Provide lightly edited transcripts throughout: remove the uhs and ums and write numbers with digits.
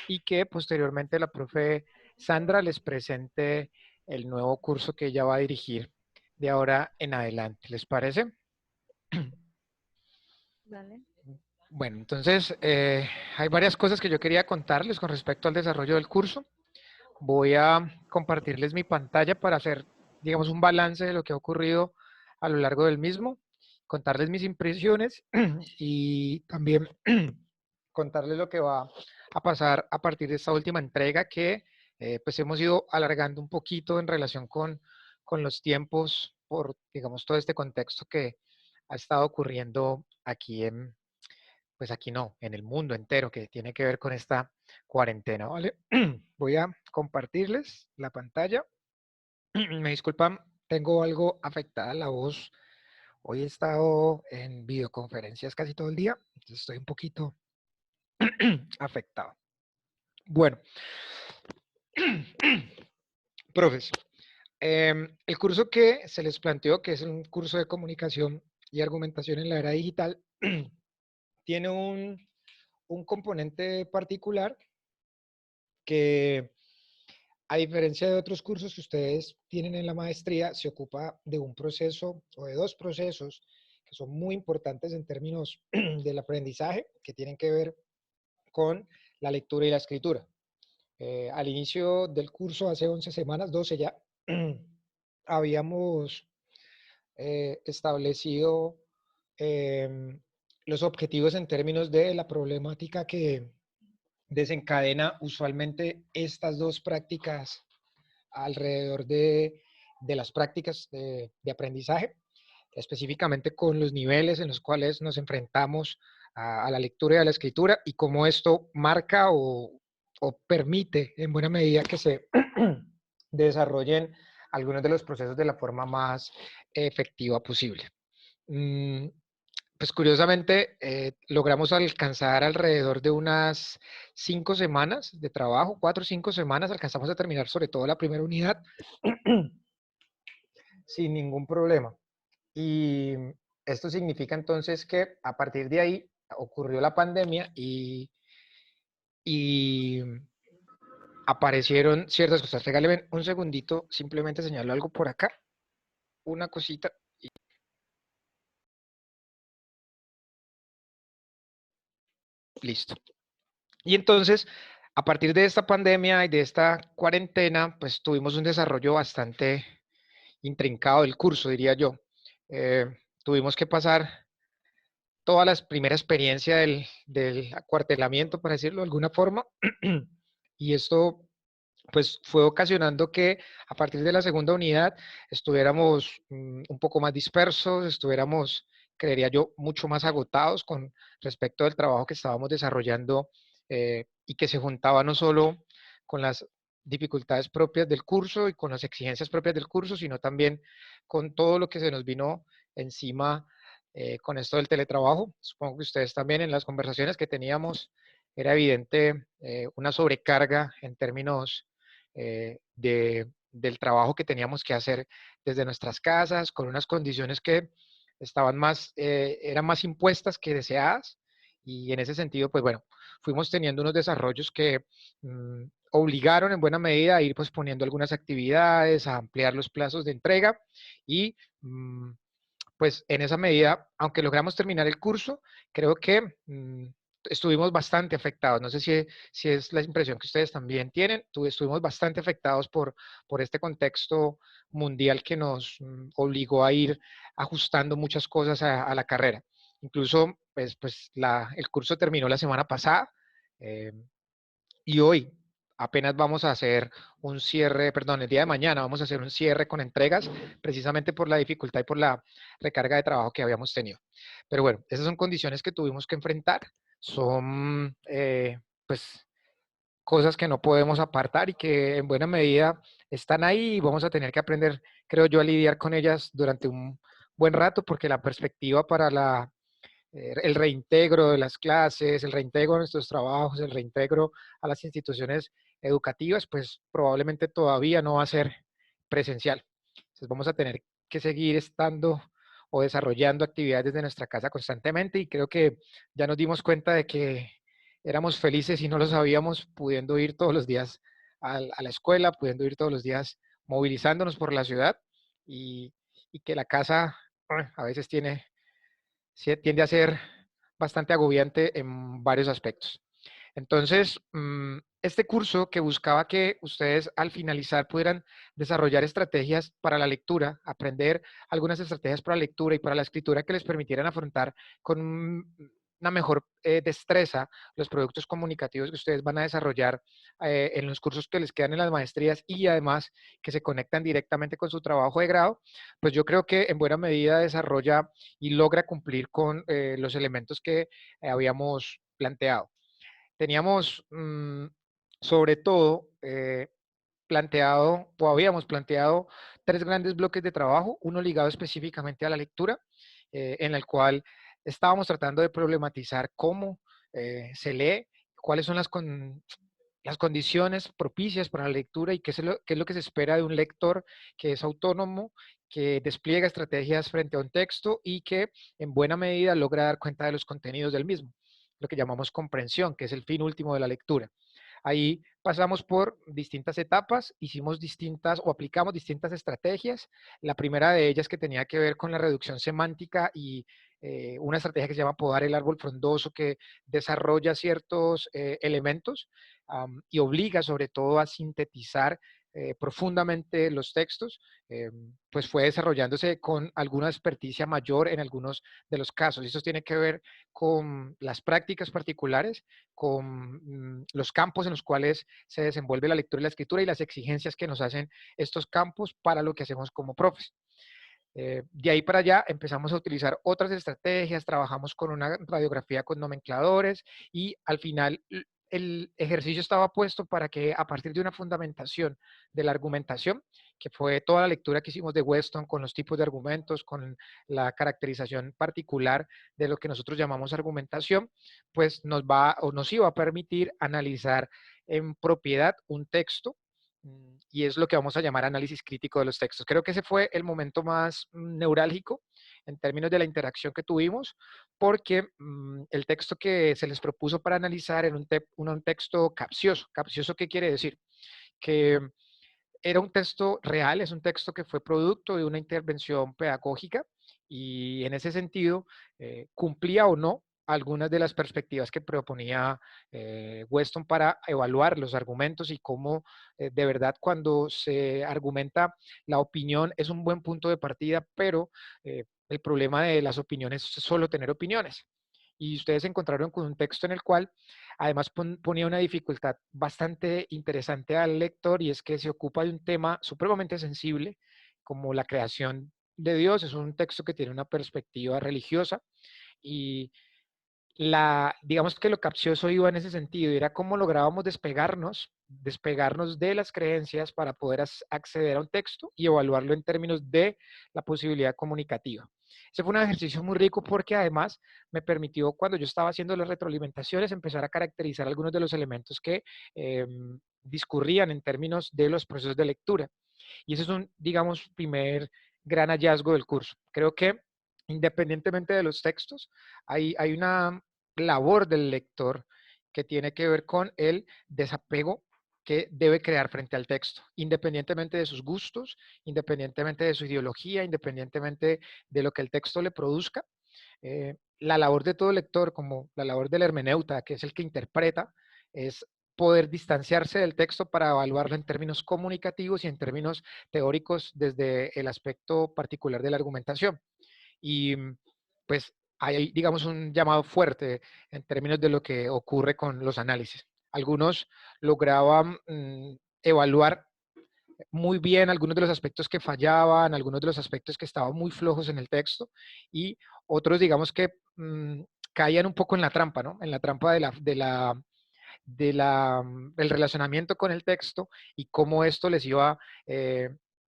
y que posteriormente la profe Sandra les presente el nuevo curso que ella va a dirigir de ahora en adelante. ¿Les parece? Vale. Bueno, entonces hay varias cosas que yo quería contarles con respecto al desarrollo del curso. Voy a compartirles mi pantalla para hacer, digamos, un balance de lo que ha ocurrido a lo largo del mismo, contarles mis impresiones y también contarles lo que va a pasar a partir de esta última entrega que pues hemos ido alargando un poquito en relación con los tiempos por, digamos, todo este contexto que ha estado ocurriendo aquí en, pues aquí no, en el mundo entero que tiene que ver con esta cuarentena, ¿vale? Voy a compartirles la pantalla. Me disculpan, tengo algo afectada la voz. Hoy he estado en videoconferencias casi todo el día, entonces estoy un poquito afectado. Bueno, profes, el curso que se les planteó, que es un curso de comunicación y argumentación en la era digital, tiene un componente particular que, a diferencia de otros cursos que ustedes tienen en la maestría, se ocupa de un proceso o de dos procesos que son muy importantes en términos del aprendizaje, que tienen que ver con la lectura y la escritura. Al inicio del curso, hace 11 semanas, 12 ya, habíamos establecido eh, los objetivos en términos de la problemática que desencadena usualmente estas dos prácticas alrededor de las prácticas de aprendizaje, específicamente con los niveles en los cuales nos enfrentamos a la lectura y a la escritura y cómo esto marca o permite en buena medida que se desarrollen algunos de los procesos de la forma más efectiva posible. Pues curiosamente logramos alcanzar alrededor de unas 5 semanas de trabajo, 4 o 5 semanas, alcanzamos a terminar sobre todo la primera unidad sin ningún problema. Y esto significa entonces que a partir de ahí ocurrió la pandemia y aparecieron ciertas cosas. Regáleme un segundito, simplemente señalo algo por acá, una cosita. Listo. Y entonces, a partir de esta pandemia y de esta cuarentena, pues tuvimos un desarrollo bastante intrincado del curso, diría yo. Tuvimos que pasar toda la primera experiencia del acuartelamiento, para decirlo de alguna forma, y esto pues fue ocasionando que a partir de la segunda unidad estuviéramos un poco más dispersos, estuviéramos, creería yo, mucho más agotados con respecto al trabajo que estábamos desarrollando y que se juntaba no solo con las dificultades propias del curso y con las exigencias propias del curso, sino también con todo lo que se nos vino encima con esto del teletrabajo. Supongo que ustedes también en las conversaciones que teníamos era evidente una sobrecarga en términos del trabajo que teníamos que hacer desde nuestras casas, con unas condiciones que estaban más, eran más impuestas que deseadas. Y en ese sentido, pues bueno, fuimos teniendo unos desarrollos que obligaron en buena medida a ir posponiendo algunas actividades, a ampliar los plazos de entrega y pues en esa medida, aunque logramos terminar el curso, creo que estuvimos bastante afectados. No sé si es la impresión que ustedes también tienen. Estuvimos bastante afectados por este contexto mundial que nos obligó a ir ajustando muchas cosas a la carrera. Incluso, el curso terminó la semana pasada eh, y hoy apenas vamos a hacer un cierre, perdón, el día de mañana vamos a hacer un cierre con entregas, precisamente por la dificultad y por la recarga de trabajo que habíamos tenido. Pero bueno, esas son condiciones que tuvimos que enfrentar, son pues cosas que no podemos apartar y que en buena medida están ahí y vamos a tener que aprender, creo yo, a lidiar con ellas durante un buen rato porque la perspectiva para el reintegro de las clases, el reintegro de nuestros trabajos, el reintegro a las instituciones educativas, pues probablemente todavía no va a ser presencial. Entonces vamos a tener que seguir estando o desarrollando actividades desde nuestra casa constantemente y creo que ya nos dimos cuenta de que éramos felices y no lo sabíamos, pudiendo ir todos los días a la escuela, pudiendo ir todos los días movilizándonos por la ciudad y, y que la casa a veces tiende a ser bastante agobiante en varios aspectos. Entonces, este curso que buscaba que ustedes al finalizar pudieran desarrollar estrategias para la lectura, aprender algunas estrategias para la lectura y para la escritura que les permitieran afrontar con una mejor destreza los productos comunicativos que ustedes van a desarrollar en los cursos que les quedan en las maestrías y además que se conectan directamente con su trabajo de grado, pues yo creo que en buena medida desarrolla y logra cumplir con los elementos que habíamos planteado. Teníamos, sobre todo, planteado, o habíamos planteado tres grandes bloques de trabajo, uno ligado específicamente a la lectura, en el cual estábamos tratando de problematizar cómo se lee, cuáles son las condiciones propicias para la lectura y qué es lo que se espera de un lector que es autónomo, que despliega estrategias frente a un texto y que en buena medida logra dar cuenta de los contenidos del mismo, lo que llamamos comprensión, que es el fin último de la lectura. Ahí pasamos por distintas etapas, hicimos distintas o aplicamos distintas estrategias. La primera de ellas que tenía que ver con la reducción semántica y una estrategia que se llama podar el árbol frondoso que desarrolla ciertos elementos y obliga sobre todo a sintetizar profundamente los textos, pues fue desarrollándose con alguna experticia mayor en algunos de los casos. Y esto tiene que ver con las prácticas particulares, con los campos en los cuales se desenvuelve la lectura y la escritura y las exigencias que nos hacen estos campos para lo que hacemos como profes. De ahí para allá empezamos a utilizar otras estrategias, trabajamos con una radiografía con nomencladores y al final el ejercicio estaba puesto para que a partir de una fundamentación de la argumentación, que fue toda la lectura que hicimos de Weston con los tipos de argumentos, con la caracterización particular de lo que nosotros llamamos argumentación, pues nos va o nos iba a permitir analizar en propiedad un texto y es lo que vamos a llamar análisis crítico de los textos. Creo que ese fue el momento más neurálgico en términos de la interacción que tuvimos, porque el texto que se les propuso para analizar era un texto capcioso. ¿Capcioso qué quiere decir? Que era un texto real, es un texto que fue producto de una intervención pedagógica y en ese sentido cumplía o no algunas de las perspectivas que proponía Weston para evaluar los argumentos y cómo de verdad cuando se argumenta la opinión es un buen punto de partida, pero el problema de las opiniones es solo tener opiniones. Y ustedes se encontraron con un texto en el cual además ponía una dificultad bastante interesante al lector y es que se ocupa de un tema supremamente sensible como la creación de Dios. Es un texto que tiene una perspectiva religiosa y digamos que lo capcioso iba en ese sentido, era cómo lográbamos despegarnos de las creencias para poder acceder a un texto y evaluarlo en términos de la posibilidad comunicativa. Ese fue un ejercicio muy rico porque además me permitió, cuando yo estaba haciendo las retroalimentaciones, empezar a caracterizar algunos de los elementos que discurrían en términos de los procesos de lectura. Y ese es un, digamos, primer gran hallazgo del curso. Creo que independientemente de los textos, hay una labor del lector que tiene que ver con el desapego que debe crear frente al texto, independientemente de sus gustos, independientemente de su ideología, independientemente de lo que el texto le produzca. La labor de todo lector, como la labor del hermeneuta, que es el que interpreta, es poder distanciarse del texto para evaluarlo en términos comunicativos y en términos teóricos desde el aspecto particular de la argumentación. Y pues hay, digamos, un llamado fuerte en términos de lo que ocurre con los análisis. Algunos lograban evaluar muy bien algunos de los aspectos que fallaban, algunos de los aspectos que estaban muy flojos en el texto y otros, digamos que caían un poco en la trampa, ¿no? En la trampa del relacionamiento con el texto y cómo esto les iba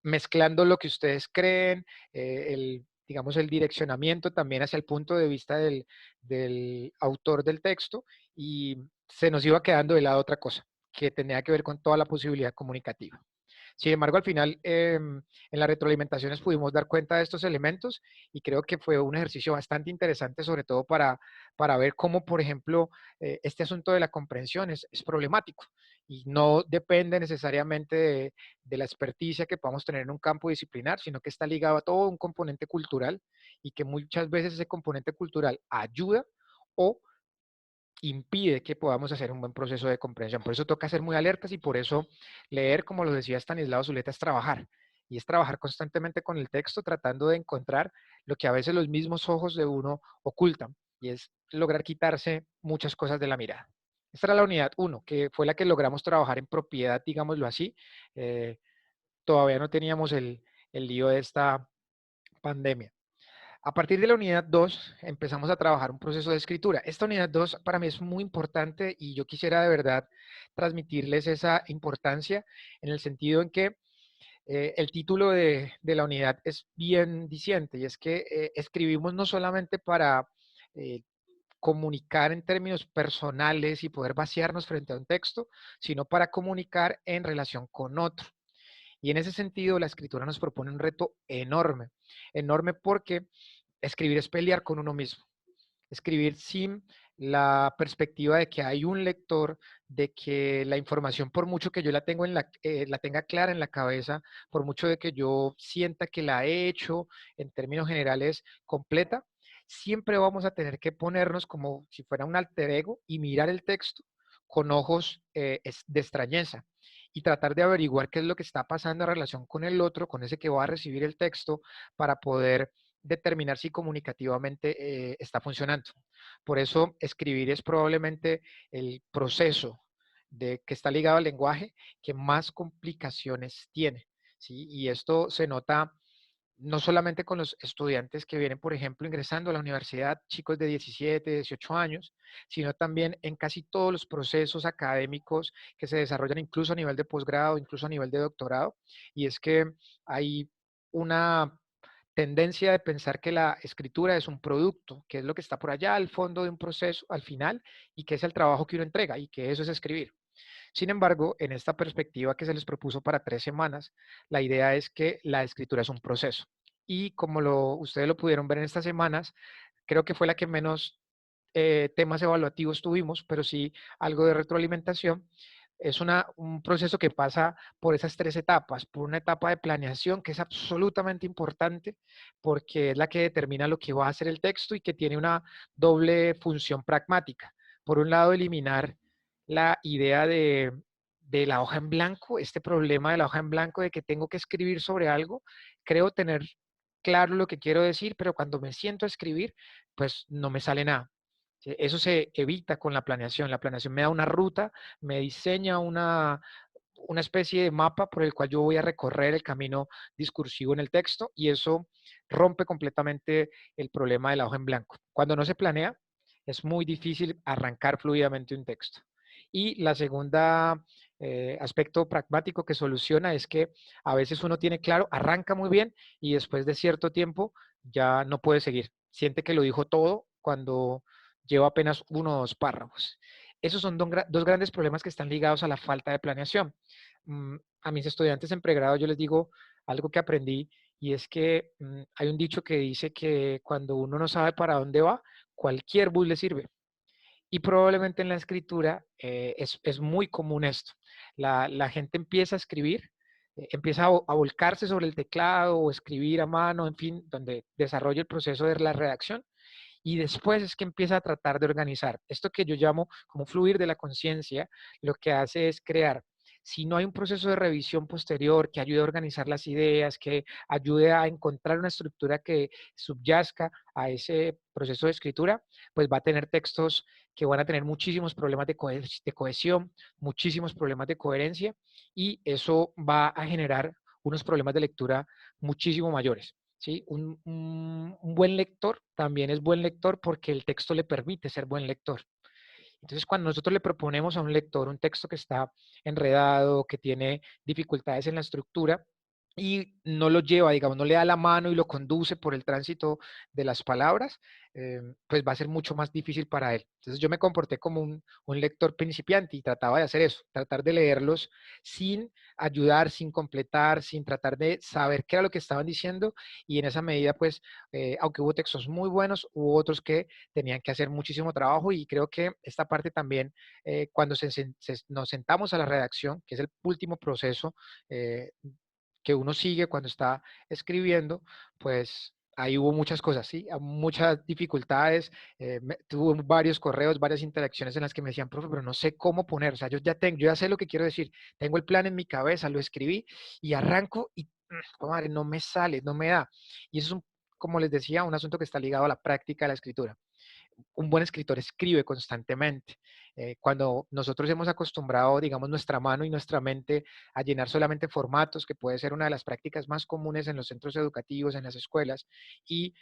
mezclando lo que ustedes creen, digamos, el direccionamiento también hacia el punto de vista del autor del texto y se nos iba quedando de lado otra cosa que tenía que ver con toda la posibilidad comunicativa. Sin embargo, al final, en las retroalimentaciones pudimos dar cuenta de estos elementos y creo que fue un ejercicio bastante interesante, sobre todo para ver cómo, por ejemplo, este asunto de la comprensión es problemático y no depende necesariamente de la experticia que podamos tener en un campo disciplinar, sino que está ligado a todo un componente cultural y que muchas veces ese componente cultural ayuda o impide que podamos hacer un buen proceso de comprensión. Por eso toca ser muy alertas y por eso leer, como lo decía Stanislao Zuleta, es trabajar. Y es trabajar constantemente con el texto, tratando de encontrar lo que a veces los mismos ojos de uno ocultan, y es lograr quitarse muchas cosas de la mirada. Esta era la unidad uno, que fue la que logramos trabajar en propiedad, digámoslo así. Eh, Todavía no teníamos el lío de esta pandemia. A partir de la unidad 2 empezamos a trabajar un proceso de escritura. Esta unidad 2 para mí es muy importante y yo quisiera de verdad transmitirles esa importancia en el sentido en que el título de la unidad es bien diciente y es que escribimos no solamente para eh, comunicar en términos personales y poder vaciarnos frente a un texto, sino para comunicar en relación con otro. Y en ese sentido, la escritura nos propone un reto enorme, enorme porque escribir es pelear con uno mismo. Escribir sin la perspectiva de que hay un lector, de que la información, por mucho que yo la tenga clara en la cabeza, por mucho de que yo sienta que la he hecho en términos generales completa, siempre vamos a tener que ponernos como si fuera un alter ego y mirar el texto con ojos de extrañeza y tratar de averiguar qué es lo que está pasando en relación con el otro, con ese que va a recibir el texto, para poder determinar si comunicativamente está funcionando. Por eso escribir es probablemente el proceso que está ligado al lenguaje que más complicaciones tiene, ¿sí? Y esto se nota no solamente con los estudiantes que vienen, por ejemplo, ingresando a la universidad, chicos de 17, 18 años, sino también en casi todos los procesos académicos que se desarrollan incluso a nivel de posgrado, incluso a nivel de doctorado. Y es que hay una tendencia de pensar que la escritura es un producto, que es lo que está por allá al fondo de un proceso, al final, y que es el trabajo que uno entrega y que eso es escribir. Sin embargo, en esta perspectiva que se les propuso para 3 semanas, la idea es que la escritura es un proceso. Y como ustedes lo pudieron ver en estas semanas, creo que fue la que menos temas evaluativos tuvimos, pero sí algo de retroalimentación. Es un proceso que pasa por esas 3 etapas, por una etapa de planeación que es absolutamente importante porque es la que determina lo que va a hacer el texto y que tiene una doble función pragmática. Por un lado, eliminar la idea de la hoja en blanco, este problema de la hoja en blanco de que tengo que escribir sobre algo, creo tener claro lo que quiero decir, pero cuando me siento a escribir, pues no me sale nada. ¿Sí? Eso se evita con la planeación. La planeación me da una ruta, me diseña una especie de mapa por el cual yo voy a recorrer el camino discursivo en el texto y eso rompe completamente el problema de la hoja en blanco. Cuando no se planea, es muy difícil arrancar fluidamente un texto. Y la segunda aspecto pragmático que soluciona es que a veces uno tiene claro, arranca muy bien y después de cierto tiempo ya no puede seguir. Siente que lo dijo todo cuando lleva apenas 1 o 2 párrafos. Esos son dos grandes problemas que están ligados a la falta de planeación. A mis estudiantes en pregrado yo les digo algo que aprendí y es que hay un dicho que dice que cuando uno no sabe para dónde va, cualquier bus le sirve. Y probablemente en la escritura es muy común esto. La gente empieza a escribir, empieza a volcarse sobre el teclado o escribir a mano, en fin, donde desarrolla el proceso de la redacción y después es que empieza a tratar de organizar. Esto que yo llamo como fluir de la conciencia, lo que hace es crear. Si no hay un proceso de revisión posterior que ayude a organizar las ideas, que ayude a encontrar una estructura que subyazca a ese proceso de escritura, pues va a tener textos que van a tener muchísimos problemas de cohesión, muchísimos problemas de coherencia y eso va a generar unos problemas de lectura muchísimo mayores. ¿Sí? Un buen lector también es buen lector porque el texto le permite ser buen lector. Entonces, cuando nosotros le proponemos a un lector un texto que está enredado, que tiene dificultades en la estructura, y no lo lleva, digamos, no le da la mano y lo conduce por el tránsito de las palabras, pues va a ser mucho más difícil para él. Entonces yo me comporté como un lector principiante y trataba de hacer eso, tratar de leerlos sin ayudar, sin completar, sin tratar de saber qué era lo que estaban diciendo, y en esa medida, pues, aunque hubo textos muy buenos, hubo otros que tenían que hacer muchísimo trabajo, y creo que esta parte también, cuando nos sentamos a la redacción, que es el último proceso, eh, que uno sigue cuando está escribiendo, pues ahí hubo muchas cosas, ¿sí? Muchas dificultades, tuve varios correos, varias interacciones en las que me decían, profe, pero no sé cómo poner, o sea, yo ya sé lo que quiero decir, tengo el plan en mi cabeza, lo escribí y arranco y, madre, no me sale, no me da. Y eso es como les decía, un asunto que está ligado a la práctica de la escritura. Un buen escritor escribe constantemente. Cuando nosotros hemos acostumbrado, digamos, nuestra mano y nuestra mente a llenar solamente formatos, que puede ser una de las prácticas más comunes en los centros educativos, en las escuelas, y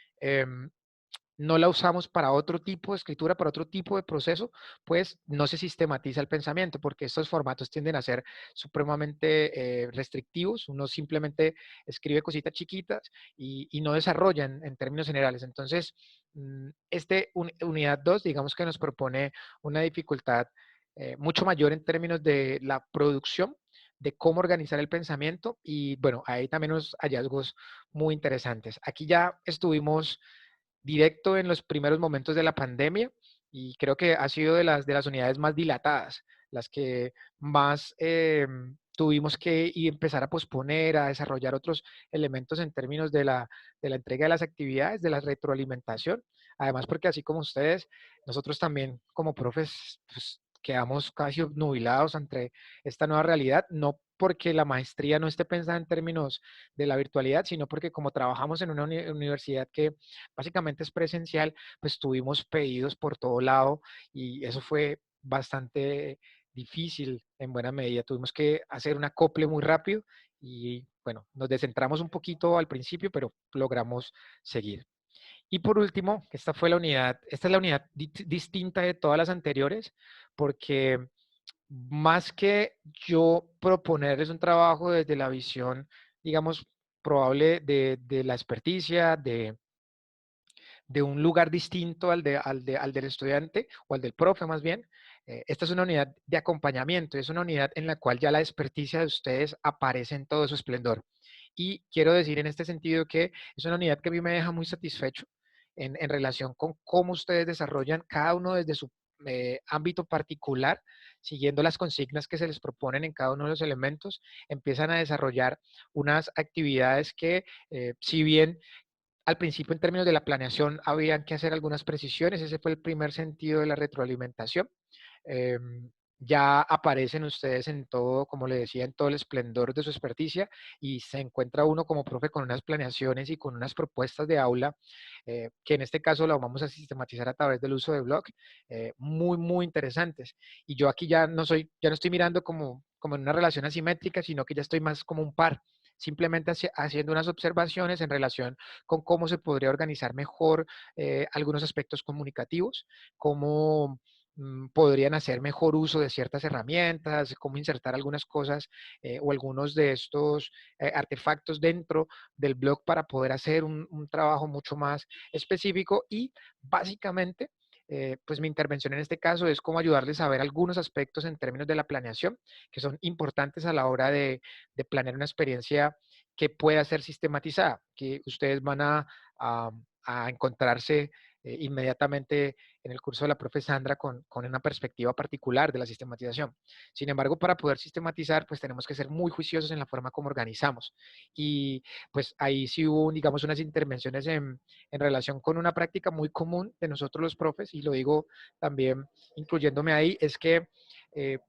no la usamos para otro tipo de escritura, para otro tipo de proceso, pues no se sistematiza el pensamiento, porque estos formatos tienden a ser supremamente restrictivos. Uno simplemente escribe cositas chiquitas y no desarrolla en términos generales. Entonces, unidad 2, digamos que nos propone una dificultad mucho mayor en términos de la producción, de cómo organizar el pensamiento, y bueno, hay también unos hallazgos muy interesantes. Aquí ya estuvimos directo en los primeros momentos de la pandemia, y creo que ha sido de las unidades más dilatadas, las que más tuvimos que empezar a posponer, a desarrollar otros elementos en términos de la entrega de las actividades, de la retroalimentación. Además, porque así como ustedes, nosotros también como profes, pues, quedamos casi obnubilados ante esta nueva realidad, no porque la maestría no esté pensada en términos de la virtualidad, sino porque como trabajamos en una universidad que básicamente es presencial, pues tuvimos pedidos por todo lado, y eso fue bastante difícil en buena medida. Tuvimos que hacer un acople muy rápido y bueno, nos descentramos un poquito al principio, pero logramos seguir. Y por último, esta es la unidad distinta de todas las anteriores, porque más que yo proponerles un trabajo desde la visión, digamos, probable de la experticia, de un lugar distinto al del estudiante o al del profe más bien. Esta es una unidad de acompañamiento, es una unidad en la cual ya la experticia de ustedes aparece en todo su esplendor. Y quiero decir en este sentido que es una unidad que a mí me deja muy satisfecho en relación con cómo ustedes desarrollan cada uno desde su ámbito particular, siguiendo las consignas que se les proponen en cada uno de los elementos, empiezan a desarrollar unas actividades que, si bien al principio, en términos de la planeación, habían que hacer algunas precisiones. Ese fue el primer sentido de la retroalimentación. Ya aparecen ustedes en todo, como le decía, en todo el esplendor de su experticia, y se encuentra uno como profe con unas planeaciones y con unas propuestas de aula, que en este caso la vamos a sistematizar a través del uso de blog, muy, muy interesantes. Y yo aquí ya no estoy mirando como en una relación asimétrica, sino que ya estoy más como un par, simplemente haciendo unas observaciones en relación con cómo se podría organizar mejor algunos aspectos comunicativos, cómo podrían hacer mejor uso de ciertas herramientas, cómo insertar algunas cosas o algunos de estos artefactos dentro del blog para poder hacer un trabajo mucho más específico. Y básicamente, pues mi intervención en este caso es cómo ayudarles a ver algunos aspectos en términos de la planeación que son importantes a la hora de planear una experiencia que pueda ser sistematizada, que ustedes van a, a encontrarse inmediatamente en el curso de la profe Sandra con una perspectiva particular de la sistematización. Sin embargo, para poder sistematizar, pues tenemos que ser muy juiciosos en la forma como organizamos. Y pues ahí sí hubo, digamos, unas intervenciones en relación con una práctica muy común de nosotros los profes, y lo digo también incluyéndome ahí, es que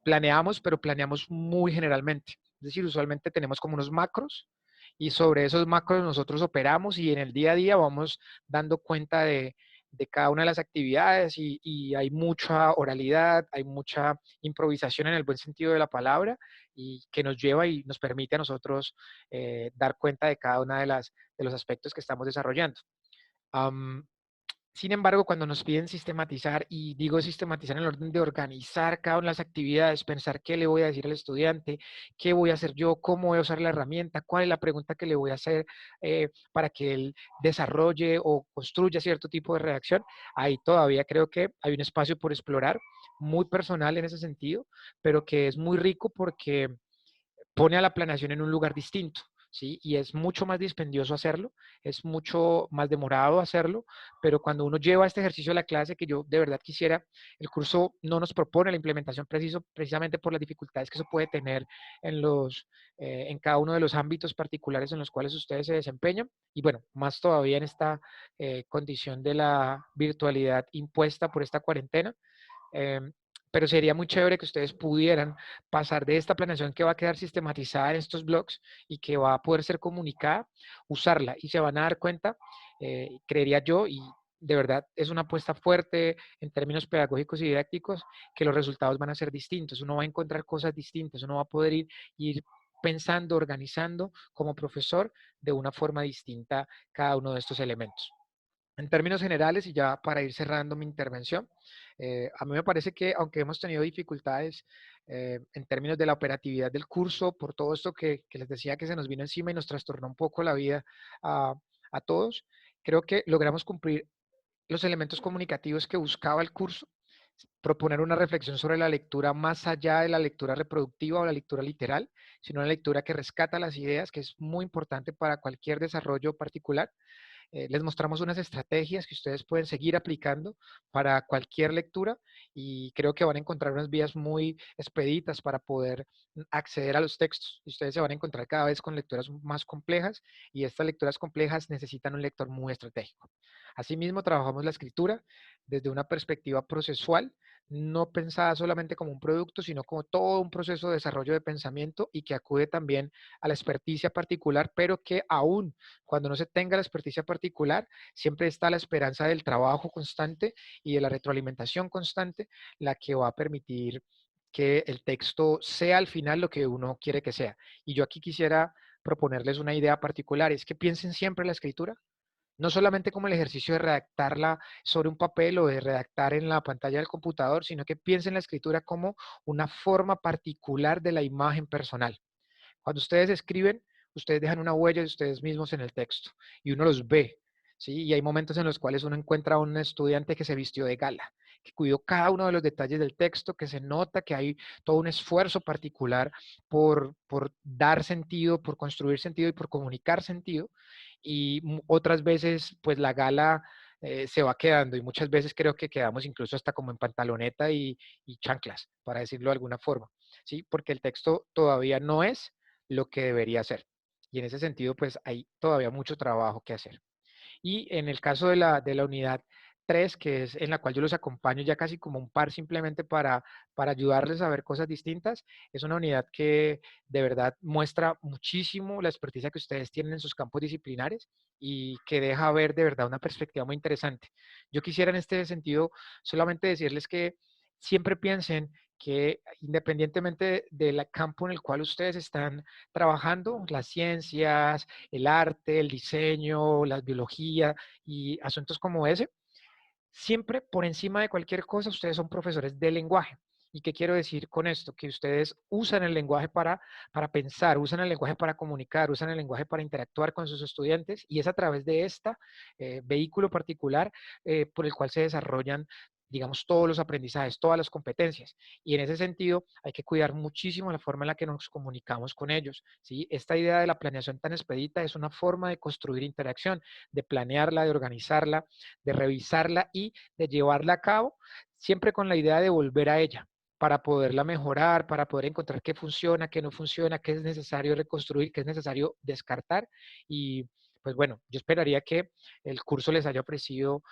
planeamos, pero planeamos muy generalmente. Es decir, usualmente tenemos como unos macros, y sobre esos macros nosotros operamos, y en el día a día vamos dando cuenta de cada una de las actividades, y hay mucha oralidad, hay mucha improvisación en el buen sentido de la palabra, y que nos lleva y nos permite a nosotros dar cuenta de cada una de los aspectos que estamos desarrollando. Sin embargo, cuando nos piden sistematizar, y digo sistematizar en el orden de organizar cada una de las actividades, pensar qué le voy a decir al estudiante, qué voy a hacer yo, cómo voy a usar la herramienta, cuál es la pregunta que le voy a hacer para que él desarrolle o construya cierto tipo de redacción, ahí todavía creo que hay un espacio por explorar, muy personal en ese sentido, pero que es muy rico porque pone a la planeación en un lugar distinto, ¿sí? Y es mucho más dispendioso hacerlo, es mucho más demorado hacerlo, pero cuando uno lleva este ejercicio a la clase, que yo de verdad quisiera, el curso no nos propone la implementación precisamente por las dificultades que eso puede tener en cada uno de los ámbitos particulares en los cuales ustedes se desempeñan, y bueno, más todavía en esta condición de la virtualidad impuesta por esta cuarentena. Em, pero sería muy chévere que ustedes pudieran pasar de esta planeación que va a quedar sistematizada en estos blogs y que va a poder ser comunicada, usarla y se van a dar cuenta, creería yo, y de verdad es una apuesta fuerte en términos pedagógicos y didácticos, que los resultados van a ser distintos, uno va a encontrar cosas distintas, uno va a poder ir pensando, organizando como profesor de una forma distinta cada uno de estos elementos. En términos generales, y ya para ir cerrando mi intervención, a mí me parece que aunque hemos tenido dificultades en términos de la operatividad del curso, por todo esto que les decía que se nos vino encima y nos trastornó un poco la vida a, a todos, creo que logramos cumplir los elementos comunicativos que buscaba el curso, proponer una reflexión sobre la lectura más allá de la lectura reproductiva o la lectura literal, sino una lectura que rescata las ideas, que es muy importante para cualquier desarrollo particular. Les mostramos unas estrategias que ustedes pueden seguir aplicando para cualquier lectura y creo que van a encontrar unas vías muy expeditas para poder acceder a los textos. Y ustedes se van a encontrar cada vez con lecturas más complejas y estas lecturas complejas necesitan un lector muy estratégico. Asimismo, trabajamos la escritura desde una perspectiva procesual, no pensada solamente como un producto, sino como todo un proceso de desarrollo de pensamiento y que acude también a la experticia particular, pero que aún cuando no se tenga la experticia particular, siempre está la esperanza del trabajo constante y de la retroalimentación constante, la que va a permitir que el texto sea al final lo que uno quiere que sea. Y yo aquí quisiera proponerles una idea particular, es que piensen siempre en la escritura, no solamente como el ejercicio de redactarla sobre un papel o de redactar en la pantalla del computador, sino que piensen en la escritura como una forma particular de la imagen personal. Cuando ustedes escriben, ustedes dejan una huella de ustedes mismos en el texto y uno los ve, ¿sí? Y hay momentos en los cuales uno encuentra a un estudiante que se vistió de gala, que cuidó cada uno de los detalles del texto, que se nota que hay todo un esfuerzo particular por dar sentido, por construir sentido y por comunicar sentido. Y otras veces, pues la gala se va quedando y muchas veces creo que quedamos incluso hasta como en pantaloneta y chanclas, para decirlo de alguna forma, ¿sí? Porque el texto todavía no es lo que debería ser. Y en ese sentido, pues hay todavía mucho trabajo que hacer. Y en el caso de la unidad 3, que es en la cual yo los acompaño ya casi como un par simplemente para ayudarles a ver cosas distintas, es una unidad que de verdad muestra muchísimo la experticia que ustedes tienen en sus campos disciplinares y que deja ver de verdad una perspectiva muy interesante. Yo quisiera en este sentido solamente decirles que siempre piensen que independientemente del campo en el cual ustedes están trabajando, las ciencias, el arte, el diseño, la biología y asuntos como ese, siempre por encima de cualquier cosa ustedes son profesores de lenguaje. ¿Y qué quiero decir con esto? Que ustedes usan el lenguaje para pensar, usan el lenguaje para comunicar, usan el lenguaje para interactuar con sus estudiantes y es a través de este vehículo particular por el cual se desarrollan, digamos, todos los aprendizajes, todas las competencias. Y en ese sentido hay que cuidar muchísimo la forma en la que nos comunicamos con ellos, ¿sí? Esta idea de la planeación tan expedita es una forma de construir interacción, de planearla, de organizarla, de revisarla y de llevarla a cabo, siempre con la idea de volver a ella para poderla mejorar, para poder encontrar qué funciona, qué no funciona, qué es necesario reconstruir, qué es necesario descartar. Y pues bueno, yo esperaría que el curso les haya ofrecido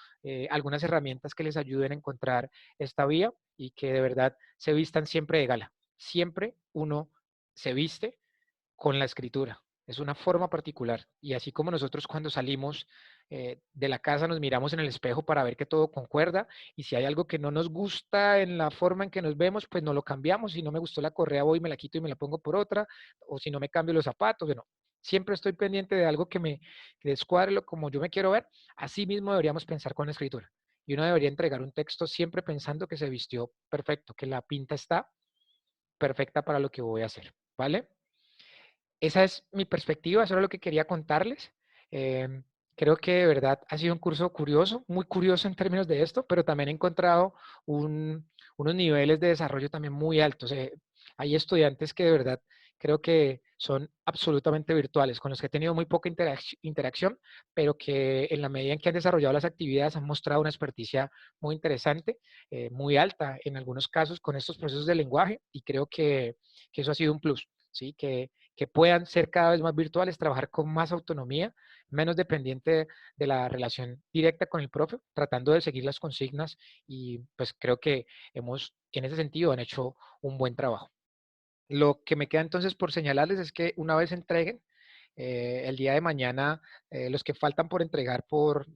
algunas herramientas que les ayuden a encontrar esta vía y que de verdad se vistan siempre de gala. Siempre uno se viste con la escritura. Es una forma particular. Y así como nosotros cuando salimos de la casa nos miramos en el espejo para ver que todo concuerda y si hay algo que no nos gusta en la forma en que nos vemos, pues no lo cambiamos. Si no me gustó la correa, voy y me la quito y me la pongo por otra. O si no me cambio los zapatos, bueno, siempre estoy pendiente de algo que descuadre como yo me quiero ver. Así mismo deberíamos pensar con la escritura. Y uno debería entregar un texto siempre pensando que se vistió perfecto, que la pinta está perfecta para lo que voy a hacer, ¿vale? Esa es mi perspectiva, eso es lo que quería contarles. Em, Creo que de verdad ha sido un curso curioso, muy curioso en términos de esto, pero también he encontrado unos niveles de desarrollo también muy altos. Hay estudiantes que de verdad creo que son absolutamente virtuales, con los que he tenido muy poca interacción, pero que en la medida en que han desarrollado las actividades han mostrado una experticia muy interesante, muy alta en algunos casos con estos procesos de lenguaje, y creo que eso ha sido un plus, ¿sí? Que puedan ser cada vez más virtuales, trabajar con más autonomía, menos dependiente de la relación directa con el profe, tratando de seguir las consignas, y pues creo que en ese sentido, han hecho un buen trabajo. Lo que me queda entonces por señalarles es que una vez entreguen, el día de mañana, los que faltan por entregar por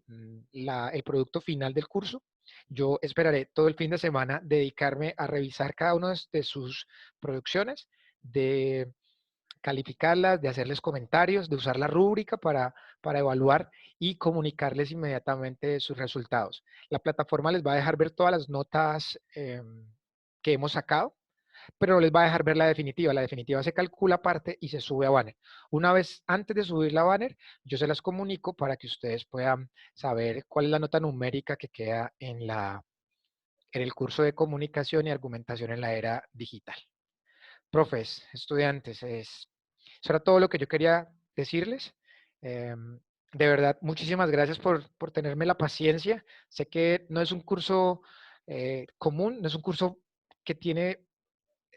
el producto final del curso, yo esperaré todo el fin de semana dedicarme a revisar cada una de sus producciones, de calificarlas, de hacerles comentarios, de usar la rúbrica para evaluar y comunicarles inmediatamente sus resultados. La plataforma les va a dejar ver todas las notas que hemos sacado, pero no les va a dejar ver la definitiva. La definitiva se calcula aparte y se sube a Banner. Una vez antes de subir la Banner, yo se las comunico para que ustedes puedan saber cuál es la nota numérica que queda en el curso de comunicación y argumentación en la era digital. Profes, estudiantes, eso era todo lo que yo quería decirles. De verdad, muchísimas gracias por tenerme la paciencia. Sé que no es un curso común, no es un curso que tiene,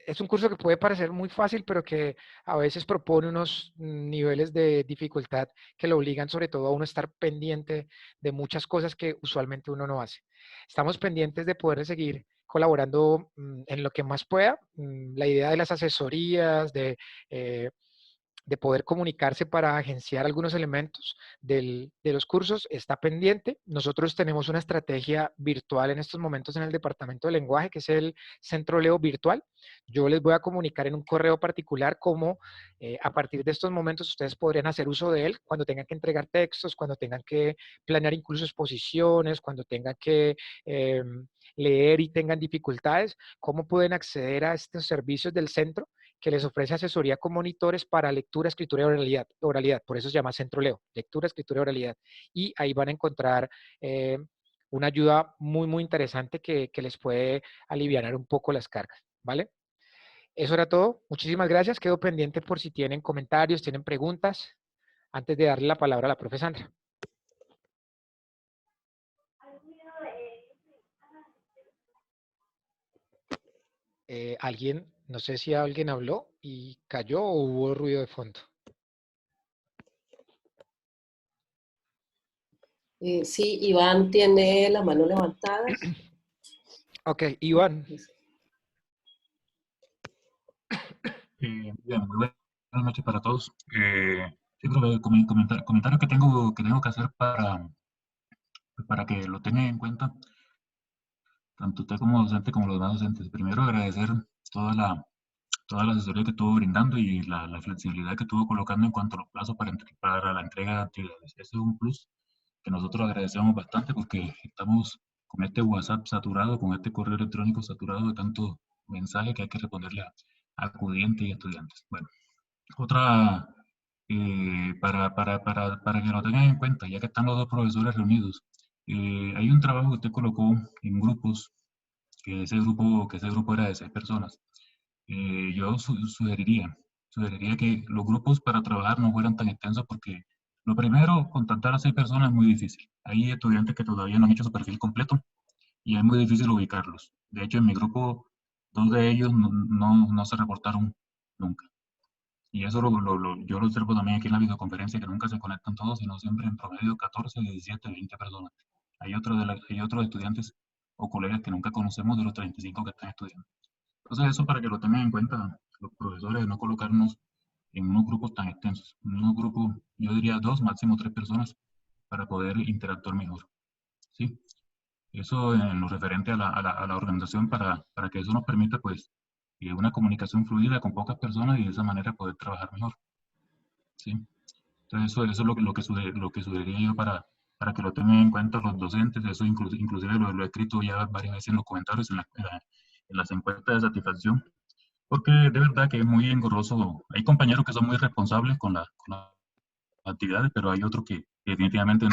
es un curso que puede parecer muy fácil, pero que a veces propone unos niveles de dificultad que lo obligan sobre todo a uno a estar pendiente de muchas cosas que usualmente uno no hace. Estamos pendientes de poder seguir colaborando en lo que más pueda. La idea de las asesorías, de poder comunicarse para agenciar algunos elementos de los cursos está pendiente. Nosotros tenemos una estrategia virtual en estos momentos en el departamento de lenguaje, que es el Centro Leo Virtual. Yo les voy a comunicar en un correo particular cómo a partir de estos momentos ustedes podrían hacer uso de él cuando tengan que entregar textos, cuando tengan que planear incluso exposiciones, cuando tengan que leer y tengan dificultades, cómo pueden acceder a estos servicios del centro que les ofrece asesoría con monitores para lectura, escritura y oralidad. Por eso se llama Centro Leo, lectura, escritura y oralidad. Y ahí van a encontrar una ayuda muy, muy interesante que les puede aliviar un poco las cargas, ¿vale? Eso era todo. Muchísimas gracias. Quedo pendiente por si tienen comentarios, tienen preguntas, antes de darle la palabra a la profe Sandra. Alguien, no sé si alguien habló y cayó o hubo ruido de fondo. Sí, Iván tiene la mano levantada. Ok, Iván. Bien, muy buenas noches para todos. Sí, profe, comentarios que tengo que hacer para que lo tengan en cuenta, tanto usted como docente como los demás docentes. Primero, agradecer toda toda la asesoría que estuvo brindando y la flexibilidad que estuvo colocando en cuanto a los plazos para la entrega de actividades. Ese es un plus que nosotros agradecemos bastante porque estamos con este WhatsApp saturado, con este correo electrónico saturado de tantos mensajes que hay que responderle a acudientes y estudiantes. Bueno, otra, para que lo tengan en cuenta, ya que están los dos profesores reunidos, hay un trabajo que usted colocó en grupos, que ese grupo era de 6 personas. Yo sugeriría que los grupos para trabajar no fueran tan extensos porque lo primero, contactar a 6 personas es muy difícil. Hay estudiantes que todavía no han hecho su perfil completo y es muy difícil ubicarlos. De hecho, en mi grupo, 2 de ellos no se reportaron nunca. Y eso yo lo observo también aquí en la videoconferencia, que nunca se conectan todos, sino siempre en promedio 14, 17, 20 personas. Hay otros estudiantes o colegas que nunca conocemos de los 35 que están estudiando. Entonces eso para que lo tengan en cuenta los profesores, no colocarnos en unos grupos tan extensos. En unos grupos, yo diría 2, máximo 3 personas, para poder interactuar mejor. ¿Sí? Eso en lo referente a la organización para que eso nos permita pues una comunicación fluida con pocas personas y de esa manera poder trabajar mejor. ¿Sí? Entonces, eso es lo que sugeriría yo para que lo tengan en cuenta los docentes. Eso inclusive lo he escrito ya varias veces en los comentarios, en las encuestas de satisfacción, porque de verdad que es muy engorroso. Hay compañeros que son muy responsables con las actividades, pero hay otros que definitivamente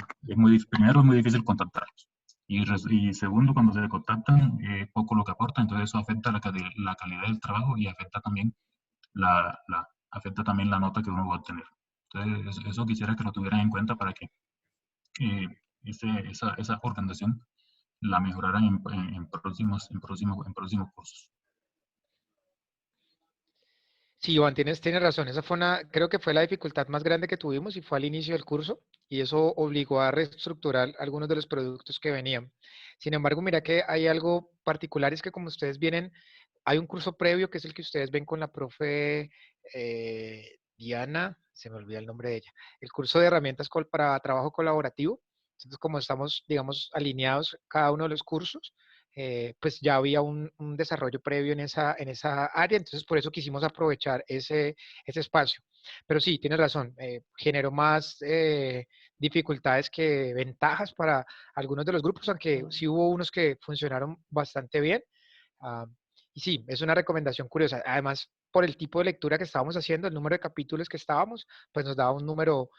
primero es muy difícil contactarlos. Y segundo, cuando se contactan, poco lo que aportan, entonces eso afecta la calidad del trabajo y afecta también afecta también la nota que uno va a obtener. Entonces, eso quisiera que lo tuvieran en cuenta para que eh, esa organización la mejoraran en próximos cursos. Sí, Iván, tienes razón. Esa fue creo que fue la dificultad más grande que tuvimos y fue al inicio del curso y eso obligó a reestructurar algunos de los productos que venían. Sin embargo, mira que hay algo particular, es que como ustedes vienen, hay un curso previo que es el que ustedes ven con la profe Diana, se me olvida el nombre de ella, el curso de herramientas para trabajo colaborativo. Entonces, como estamos, digamos, alineados cada uno de los cursos, pues ya había un desarrollo previo en esa área, entonces por eso quisimos aprovechar ese espacio. Pero sí, tienes razón, generó más dificultades que ventajas para algunos de los grupos, aunque sí hubo unos que funcionaron bastante bien. Ah, y sí, es una recomendación curiosa. Además, por el tipo de lectura que estábamos haciendo, el número de capítulos que estábamos, pues nos daba un número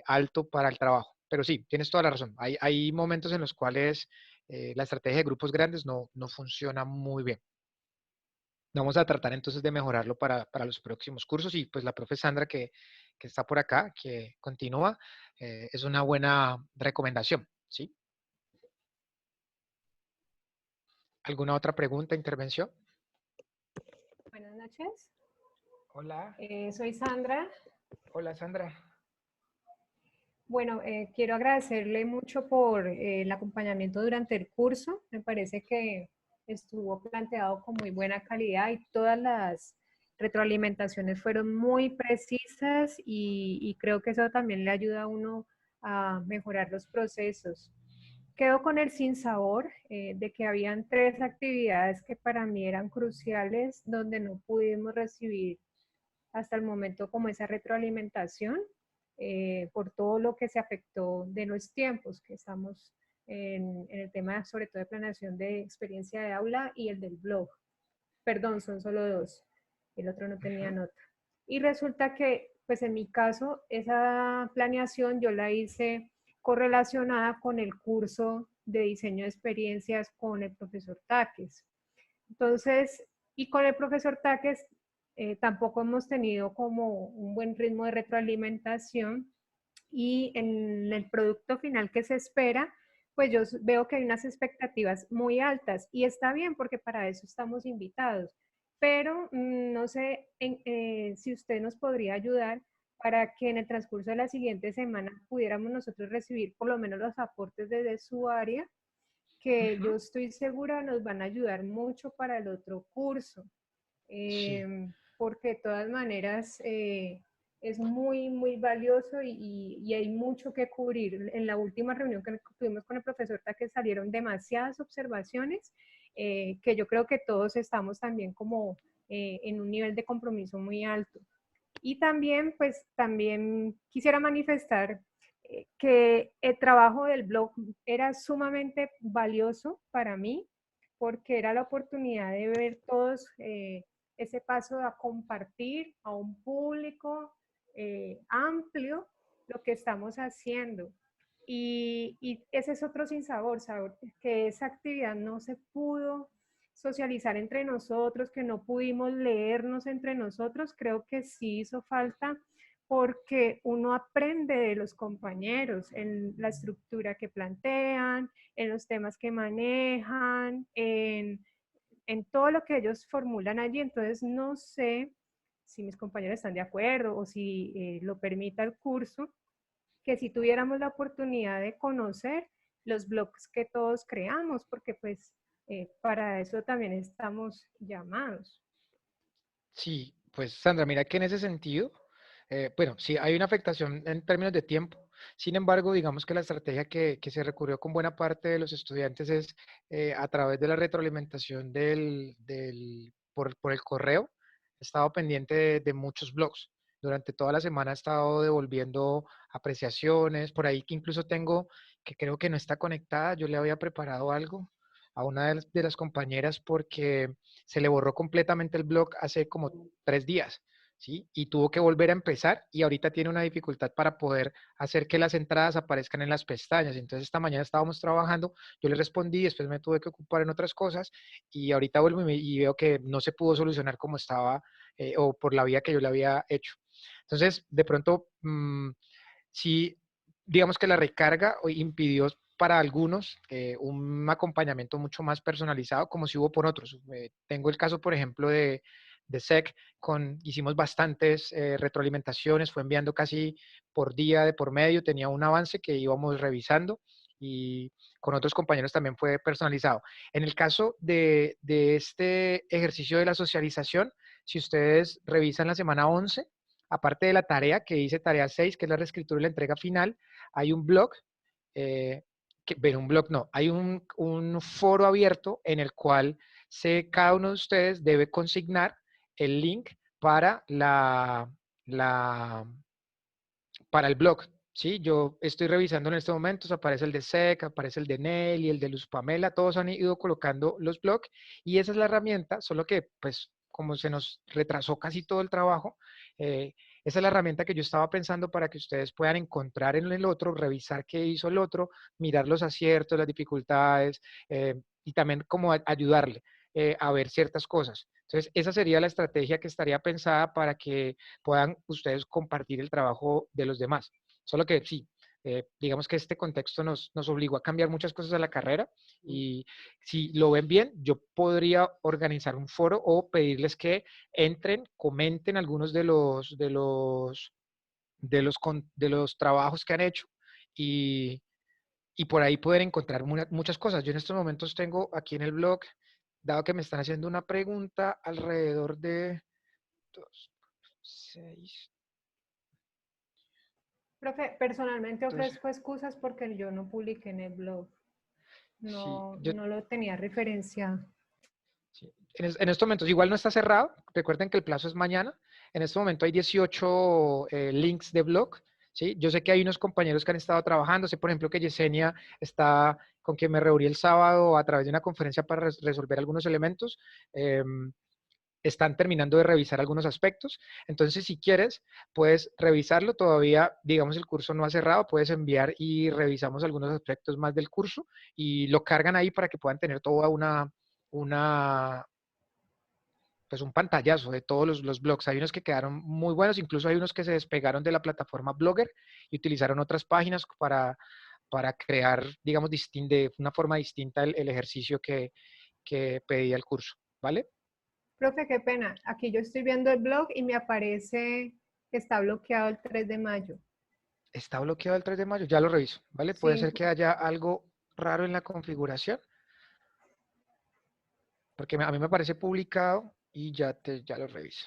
alto para el trabajo. Pero sí, tienes toda la razón. Hay momentos en los cuales la estrategia de grupos grandes no funciona muy bien. Vamos a tratar entonces de mejorarlo para los próximos cursos y pues la profe Sandra que está por acá, que continúa, es una buena recomendación, ¿sí? ¿Alguna otra pregunta, intervención? Buenas noches. Hola, Soy Sandra. hola Sandra. Bueno, quiero agradecerle mucho por el acompañamiento durante el curso. Me parece que estuvo planteado con muy buena calidad y todas las retroalimentaciones fueron muy precisas y creo que eso también le ayuda a uno a mejorar los procesos. Quedo con el sinsabor de que habían 3 actividades que para mí eran cruciales donde no pudimos recibir hasta el momento como esa retroalimentación por todo lo que se afectó de los tiempos que estamos en el tema sobre todo de planeación de experiencia de aula y el del blog. Perdón, son solo 2. El otro no tenía Ujú. nota. Y resulta que, pues en mi caso, esa planeación yo la hice correlacionada con el curso de diseño de experiencias con el profesor Taques. Entonces, y con el profesor Taques tampoco hemos tenido como un buen ritmo de retroalimentación y en el producto final que se espera, pues yo veo que hay unas expectativas muy altas y está bien porque para eso estamos invitados. Pero no sé si usted nos podría ayudar para que en el transcurso de la siguiente semana pudiéramos nosotros recibir por lo menos los aportes desde su área que Ujú. yo estoy segura nos van a ayudar mucho para el otro curso, Sí. porque de todas maneras es muy, muy valioso y hay mucho que cubrir. En la última reunión que tuvimos con el profesor Taque salieron demasiadas observaciones que yo creo que todos estamos también como en un nivel de compromiso muy alto. Y también, pues, también quisiera manifestar que el trabajo del blog era sumamente valioso para mí, porque era la oportunidad de ver todos ese paso a compartir a un público amplio lo que estamos haciendo. Y ese es otro sinsabor, saber que esa actividad no se pudo socializar entre nosotros, que no pudimos leernos entre nosotros, creo que sí hizo falta porque uno aprende de los compañeros en la estructura que plantean, en los temas que manejan, en todo lo que ellos formulan allí. Entonces, no sé si mis compañeros están de acuerdo o si lo permita el curso, que si tuviéramos la oportunidad de conocer los blogs que todos creamos, porque pues para eso también estamos llamados. Sí, pues Sandra, mira que en ese sentido, bueno, sí hay una afectación en términos de tiempo. Sin embargo, digamos que la estrategia que se recurrió con buena parte de los estudiantes es a través de la retroalimentación por el correo. He estado pendiente de muchos blogs. durante toda la semana he estado devolviendo apreciaciones, por ahí que incluso tengo, que creo que no está conectada, yo le había preparado algo a una de las compañeras porque se le borró completamente el blog hace como 3 días, ¿sí? Y tuvo que volver a empezar y ahorita tiene una dificultad para poder hacer que las entradas aparezcan en las pestañas. Entonces esta mañana estábamos trabajando, yo le respondí, después me tuve que ocupar en otras cosas y ahorita vuelvo y veo que no se pudo solucionar como estaba o por la vía que yo le había hecho. Entonces, de pronto, sí, digamos que la recarga impidió para algunos un acompañamiento mucho más personalizado, como si hubo por otros. Tengo el caso, por ejemplo, de SEC, hicimos bastantes retroalimentaciones, fue enviando casi por día de por medio, tenía un avance que íbamos revisando y con otros compañeros también fue personalizado. En el caso de este ejercicio de la socialización, si ustedes revisan la semana 11, aparte de la tarea que dice tarea 6, que es la reescritura y la entrega final, hay un blog, un blog no, hay un foro abierto en el cual cada uno de ustedes debe consignar el link para para el blog. Sí, yo estoy revisando en estos momentos, aparece el de SEC, aparece el de Nelly, el de Luz Pamela, todos han ido colocando los blogs y esa es la herramienta, solo que pues como se nos retrasó casi todo el trabajo, esa es la herramienta que yo estaba pensando para que ustedes puedan encontrar en el otro, revisar qué hizo el otro, mirar los aciertos, las dificultades y también como ayudarle a ver ciertas cosas. Entonces, esa sería la estrategia que estaría pensada para que puedan ustedes compartir el trabajo de los demás. Solo que sí, digamos que este contexto nos obligó a cambiar muchas cosas de la carrera y si lo ven bien, yo podría organizar un foro o pedirles que entren, comenten algunos de los trabajos que han hecho y, y por ahí poder encontrar muchas cosas. Yo en estos momentos tengo aquí en el blog, dado que me están haciendo una pregunta alrededor de 2, 6, Profe, personalmente 12. ofrezco excusas porque yo no publiqué en el blog. Sí, No lo tenía referenciado. sí. En estos momentos, igual no está cerrado. Recuerden que el plazo es mañana. En este momento hay 18 links de blog. ¿Sí? Yo sé que hay unos compañeros que han estado trabajando. Sé, por ejemplo, que Yesenia está con quien me reuní el sábado a través de una conferencia para resolver algunos elementos. Están terminando de revisar algunos aspectos. Entonces, si quieres, puedes revisarlo. Todavía, digamos, el curso no ha cerrado. Puedes enviar y revisamos algunos aspectos más del curso y lo cargan ahí para que puedan tener toda una pues un pantallazo de todos los blogs. Hay unos que quedaron muy buenos, incluso hay unos que se despegaron de la plataforma Blogger y utilizaron otras páginas para crear, digamos, de una forma distinta el ejercicio que pedía el curso, ¿vale? Profe, qué pena. Aquí yo estoy viendo el blog y me aparece que está bloqueado el 3 de mayo. Está bloqueado el 3 de mayo, ya lo reviso, ¿vale? Puede Sí, ser que haya algo raro en la configuración, porque a mí me parece publicado y ya lo reviso.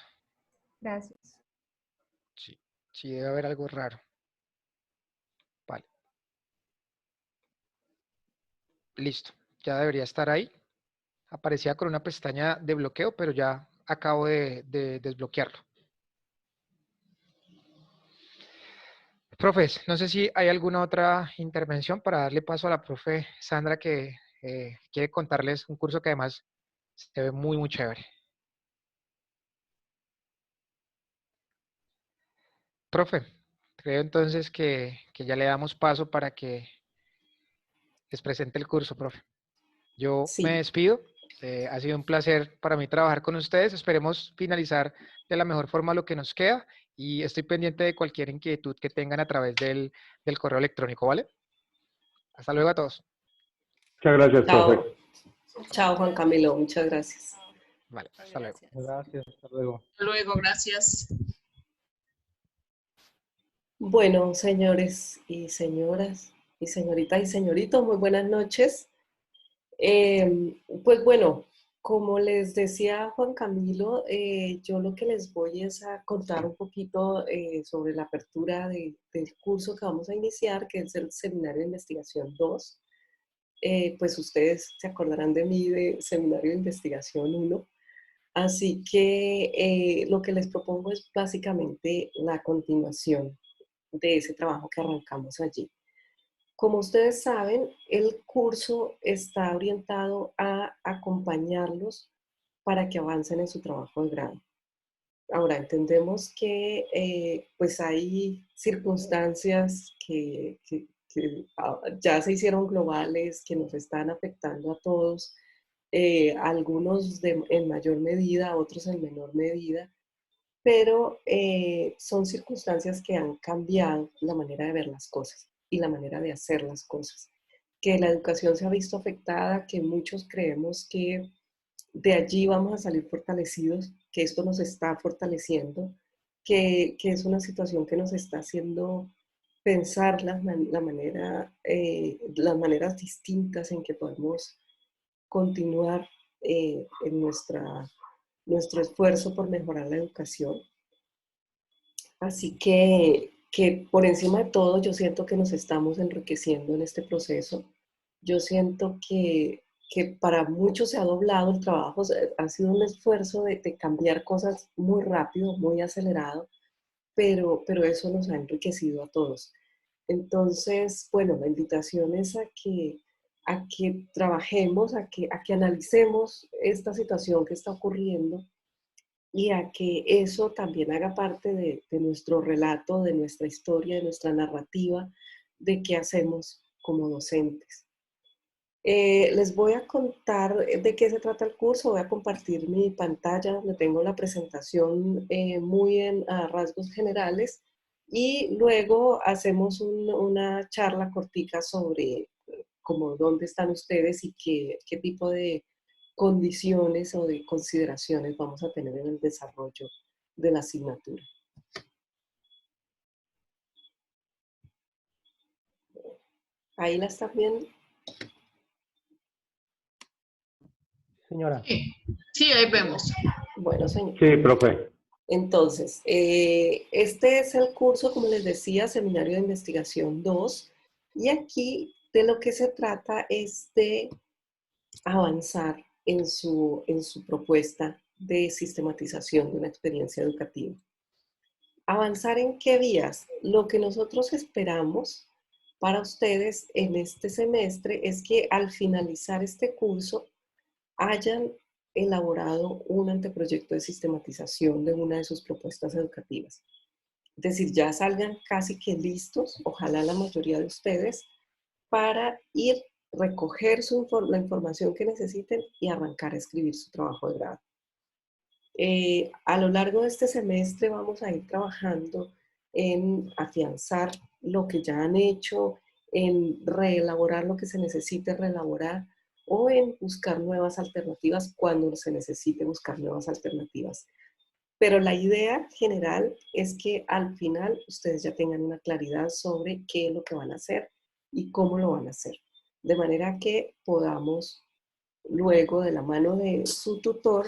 gracias. Sí, sí debe haber algo raro. Vale. Listo, ya debería estar ahí. Aparecía con una pestaña de bloqueo, pero ya acabo de desbloquearlo. Profes, no sé si hay alguna otra intervención para darle paso a la profe Sandra que quiere contarles un curso que además se ve muy, muy chévere. Profe, creo entonces que ya le damos paso para que les presente el curso, profe. Yo me Sí, despido. Ha sido un placer para mí trabajar con ustedes. Esperemos finalizar de la mejor forma lo que nos queda y estoy pendiente de cualquier inquietud que tengan a través del correo electrónico, ¿vale? Hasta luego a todos. Muchas gracias, profe. chao. Chao, Juan Camilo. Muchas gracias. Vale, hasta luego. Gracias, hasta luego. Hasta luego, gracias. Bueno, señores y señoras, y señoritas y señoritos, muy buenas noches. Pues bueno, como les decía Juan Camilo, yo lo que les voy es a contar un poquito sobre la apertura del curso que vamos a iniciar, que es el Seminario de Investigación 2. Pues ustedes se acordarán de mí de Seminario de Investigación 1. Así que lo que les propongo es básicamente la continuación de ese trabajo que arrancamos allí. Como ustedes saben, el curso está orientado a acompañarlos para que avancen en su trabajo de grado. Ahora, entendemos que pues hay circunstancias que ya se hicieron globales, que nos están afectando a todos, algunos en mayor medida, otros en menor medida, pero son circunstancias que han cambiado la manera de ver las cosas y la manera de hacer las cosas. Que la educación se ha visto afectada, que muchos creemos que de allí vamos a salir fortalecidos, que esto nos está fortaleciendo, que es una situación que nos está haciendo pensar las maneras distintas en que podemos continuar en nuestro esfuerzo por mejorar la educación. Así que por encima de todo, yo siento que nos estamos enriqueciendo en este proceso. Yo siento que para muchos se ha doblado el trabajo, ha sido un esfuerzo de cambiar cosas muy rápido, muy acelerado, pero eso nos ha enriquecido a todos. Entonces, bueno, la invitación es a que trabajemos, a que analicemos esta situación que está ocurriendo y a que eso también haga parte de nuestro relato, de nuestra historia, de nuestra narrativa, de qué hacemos como docentes. Les voy a contar de qué se trata el curso. Voy a compartir mi pantalla donde tengo la presentación muy a rasgos generales y luego hacemos una charla cortica sobre como dónde están ustedes y qué tipo de condiciones o de consideraciones vamos a tener en el desarrollo de la asignatura. ¿Ahí la están viendo? Señora. Sí, ahí vemos. Bueno, señor. Sí, profe. Entonces, este es el curso, como les decía, Seminario de Investigación 2, y aquí de lo que se trata es de avanzar en su propuesta de sistematización de una experiencia educativa. ¿Avanzar en qué vías? Lo que nosotros esperamos para ustedes en este semestre es que al finalizar este curso hayan elaborado un anteproyecto de sistematización de una de sus propuestas educativas. Es decir, ya salgan casi que listos, ojalá la mayoría de ustedes, para ir, recoger la información que necesiten y arrancar a escribir su trabajo de grado. A lo largo de este semestre vamos a ir trabajando en afianzar lo que ya han hecho, en reelaborar lo que se necesite reelaborar o en buscar nuevas alternativas cuando se necesite buscar nuevas alternativas. Pero la idea general es que al final ustedes ya tengan una claridad sobre qué es lo que van a hacer y cómo lo van a hacer. De manera que podamos luego de la mano de su tutor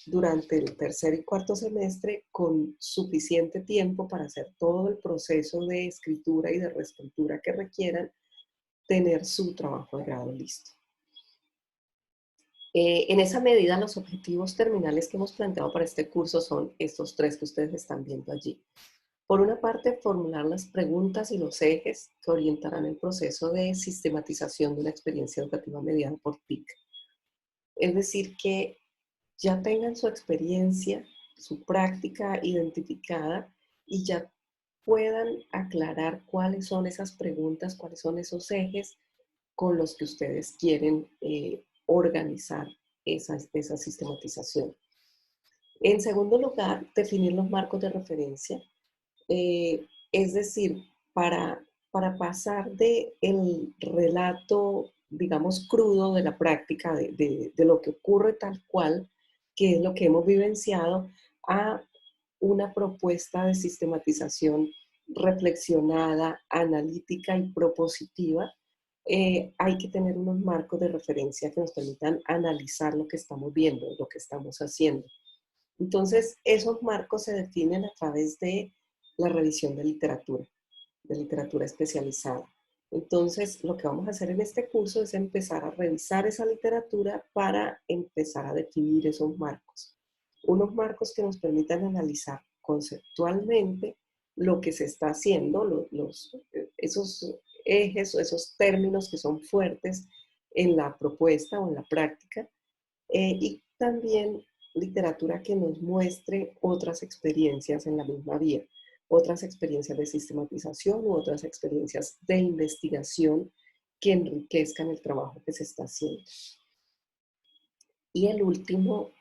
durante el tercer y cuarto semestre con suficiente tiempo para hacer todo el proceso de escritura y de reescritura que requieran, tener su trabajo de grado listo. En esa medida, los objetivos terminales que hemos planteado para este curso son estos tres que ustedes están viendo allí. Por una parte, formular las preguntas y los ejes que orientarán el proceso de sistematización de una experiencia educativa mediada por TIC. Es decir, que ya tengan su experiencia, su práctica identificada y ya puedan aclarar cuáles son esas preguntas, cuáles son esos ejes con los que ustedes quieren organizar esa sistematización. En segundo lugar, definir los marcos de referencia, es decir, para pasar del relato, digamos, crudo de la práctica, de lo que ocurre tal cual, que es lo que hemos vivenciado, a una propuesta de sistematización reflexionada, analítica y propositiva, hay que tener unos marcos de referencia que nos permitan analizar lo que estamos viendo, lo que estamos haciendo. Entonces, esos marcos se definen a través de la revisión de literatura especializada. Entonces, lo que vamos a hacer en este curso es empezar a revisar esa literatura para empezar a definir esos marcos. unos marcos que nos permitan analizar conceptualmente lo que se está haciendo, esos ejes o esos términos que son fuertes en la propuesta o en la práctica, y también literatura que nos muestre otras experiencias en la misma vía, otras experiencias de sistematización u otras experiencias de investigación que enriquezcan el trabajo que se está haciendo. Y el último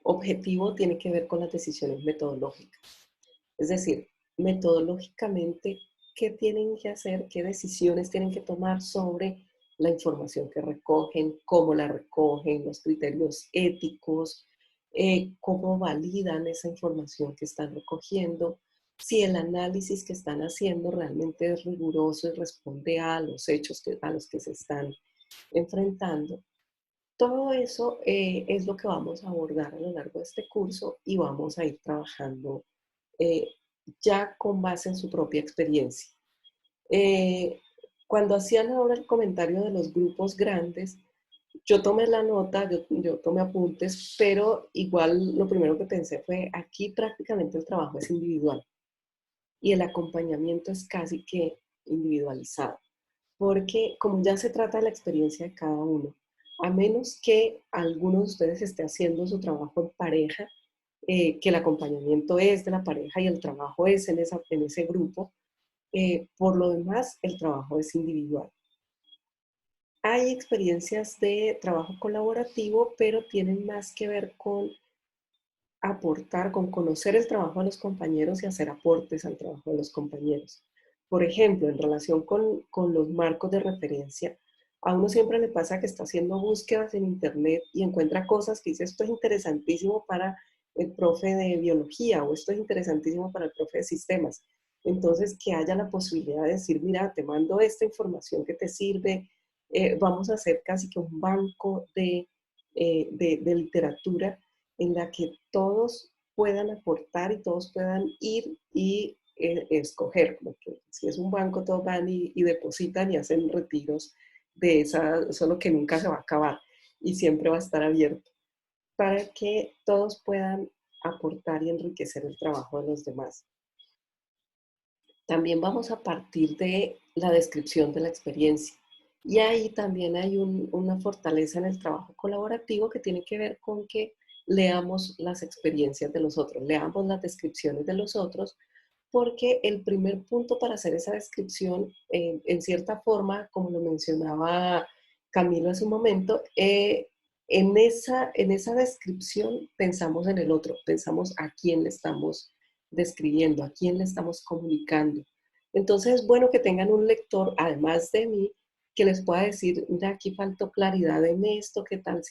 objetivo tiene que ver con las decisiones metodológicas. Es decir, metodológicamente, ¿qué tienen que hacer? ¿Qué decisiones tienen que tomar sobre la información que recogen? ¿Cómo la recogen? ¿Los criterios éticos? ¿Cómo validan esa información que están recogiendo? Si el análisis que están haciendo realmente es riguroso y responde a los hechos a los que se están enfrentando. Todo eso es lo que vamos a abordar a lo largo de este curso y vamos a ir trabajando eh, ya con base en su propia experiencia. Cuando hacían ahora el comentario de los grupos grandes, yo tomé la nota, yo tomé apuntes, pero igual lo primero que pensé fue, aquí prácticamente el trabajo es individual y el acompañamiento es casi que individualizado, porque como ya se trata de la experiencia de cada uno, a menos que alguno de ustedes esté haciendo su trabajo en pareja, que el acompañamiento es de la pareja y el trabajo es en ese grupo, por lo demás el trabajo es individual. Hay experiencias de trabajo colaborativo, pero tienen más que ver con aportar, con conocer el trabajo de los compañeros y hacer aportes al trabajo de los compañeros. Por ejemplo, en relación con los marcos de referencia, a uno siempre le pasa que está haciendo búsquedas en internet y encuentra cosas que dice, esto es interesantísimo para el profe de biología o esto es interesantísimo para el profe de sistemas. Entonces, que haya la posibilidad de decir, mira, te mando esta información que te sirve, vamos a hacer casi que un banco de literatura en la que todos puedan aportar y todos puedan ir y escoger, porque si es un banco todos van y depositan y hacen retiros de esa, solo que nunca se va a acabar y siempre va a estar abierto, para que todos puedan aportar y enriquecer el trabajo de los demás. También vamos a partir de la descripción de la experiencia. Y ahí también hay una fortaleza en el trabajo colaborativo que tiene que ver con que leamos las experiencias de los otros, leamos las descripciones de los otros, porque el primer punto para hacer esa descripción, en cierta forma, como lo mencionaba Camilo hace un momento, en esa descripción pensamos en el otro, pensamos a quién le estamos describiendo, a quién le estamos comunicando. Entonces es bueno que tengan un lector, además de mí, que les pueda decir, mira, aquí faltó claridad en esto, qué tal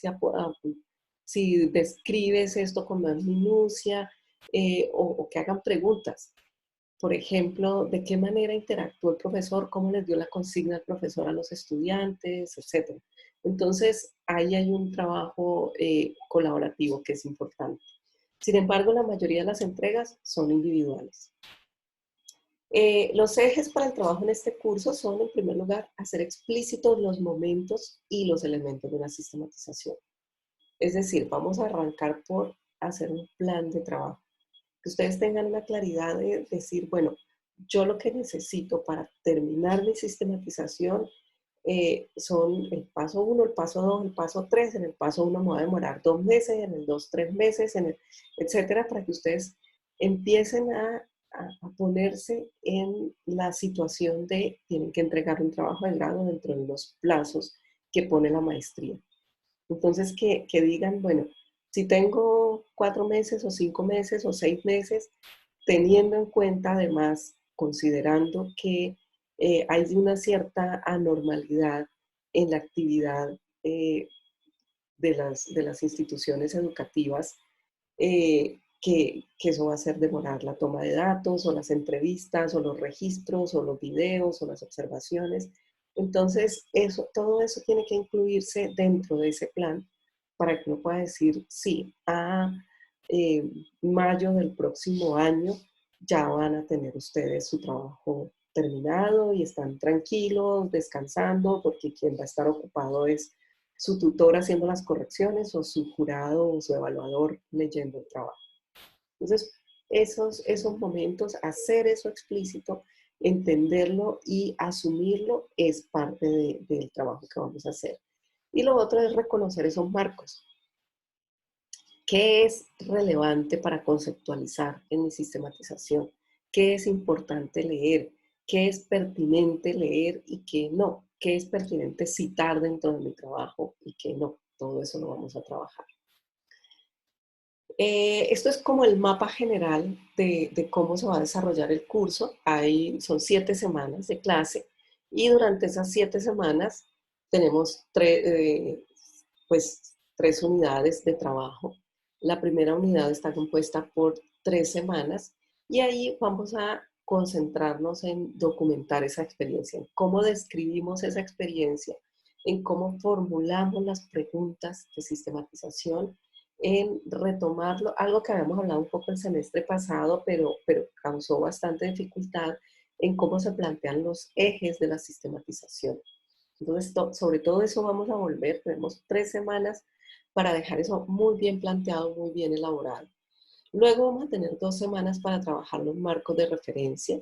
si describes esto con más minucia, o que hagan preguntas. Por ejemplo, de qué manera interactuó el profesor, cómo les dio la consigna al profesor a los estudiantes, etc. Entonces, ahí hay un trabajo colaborativo que es importante. Sin embargo, la mayoría de las entregas son individuales. Los ejes para el trabajo en este curso son, en primer lugar, hacer explícitos los momentos y los elementos de una sistematización. Es decir, vamos a arrancar por hacer un plan de trabajo. Que ustedes tengan una claridad de decir, bueno, yo lo que necesito para terminar mi sistematización son el paso 1, el paso 2, el paso 3. En el paso 1 me va a demorar 2 meses, en el 2, 3 meses, etcétera, para que ustedes empiecen a ponerse en la situación de tienen que entregar un trabajo de grado dentro de los plazos que pone la maestría. Entonces, que digan, bueno, si tengo 4 meses o 5 meses o 6 meses, teniendo en cuenta además, considerando que hay una cierta anormalidad en la actividad de las instituciones educativas, que eso va a hacer demorar la toma de datos o las entrevistas o los registros o los videos o las observaciones. Entonces, todo eso tiene que incluirse dentro de ese plan para que uno pueda decir, sí, a mayo del próximo año ya van a tener ustedes su trabajo terminado y están tranquilos, descansando, porque quien va a estar ocupado es su tutor haciendo las correcciones o su jurado o su evaluador leyendo el trabajo. Entonces, esos momentos, hacer eso explícito, entenderlo y asumirlo es parte del trabajo que vamos a hacer. Y lo otro es reconocer esos marcos. ¿Qué es relevante para conceptualizar en mi sistematización? ¿Qué es importante leer? ¿Qué es pertinente leer y qué no? ¿Qué es pertinente citar dentro de mi trabajo y qué no? Todo eso lo vamos a trabajar. Esto es como el mapa general de cómo se va a desarrollar el curso. Son 7 semanas de clase y durante esas 7 semanas tenemos 3 unidades de trabajo. La primera unidad está compuesta por 3 semanas y ahí vamos a concentrarnos en documentar esa experiencia, en cómo describimos esa experiencia, en cómo formulamos las preguntas de sistematización, en retomarlo, algo que habíamos hablado un poco el semestre pasado, pero causó bastante dificultad en cómo se plantean los ejes de la sistematización. Entonces, sobre todo eso vamos a volver. Tenemos 3 semanas para dejar eso muy bien planteado, muy bien elaborado. Luego vamos a tener 2 semanas para trabajar los marcos de referencia,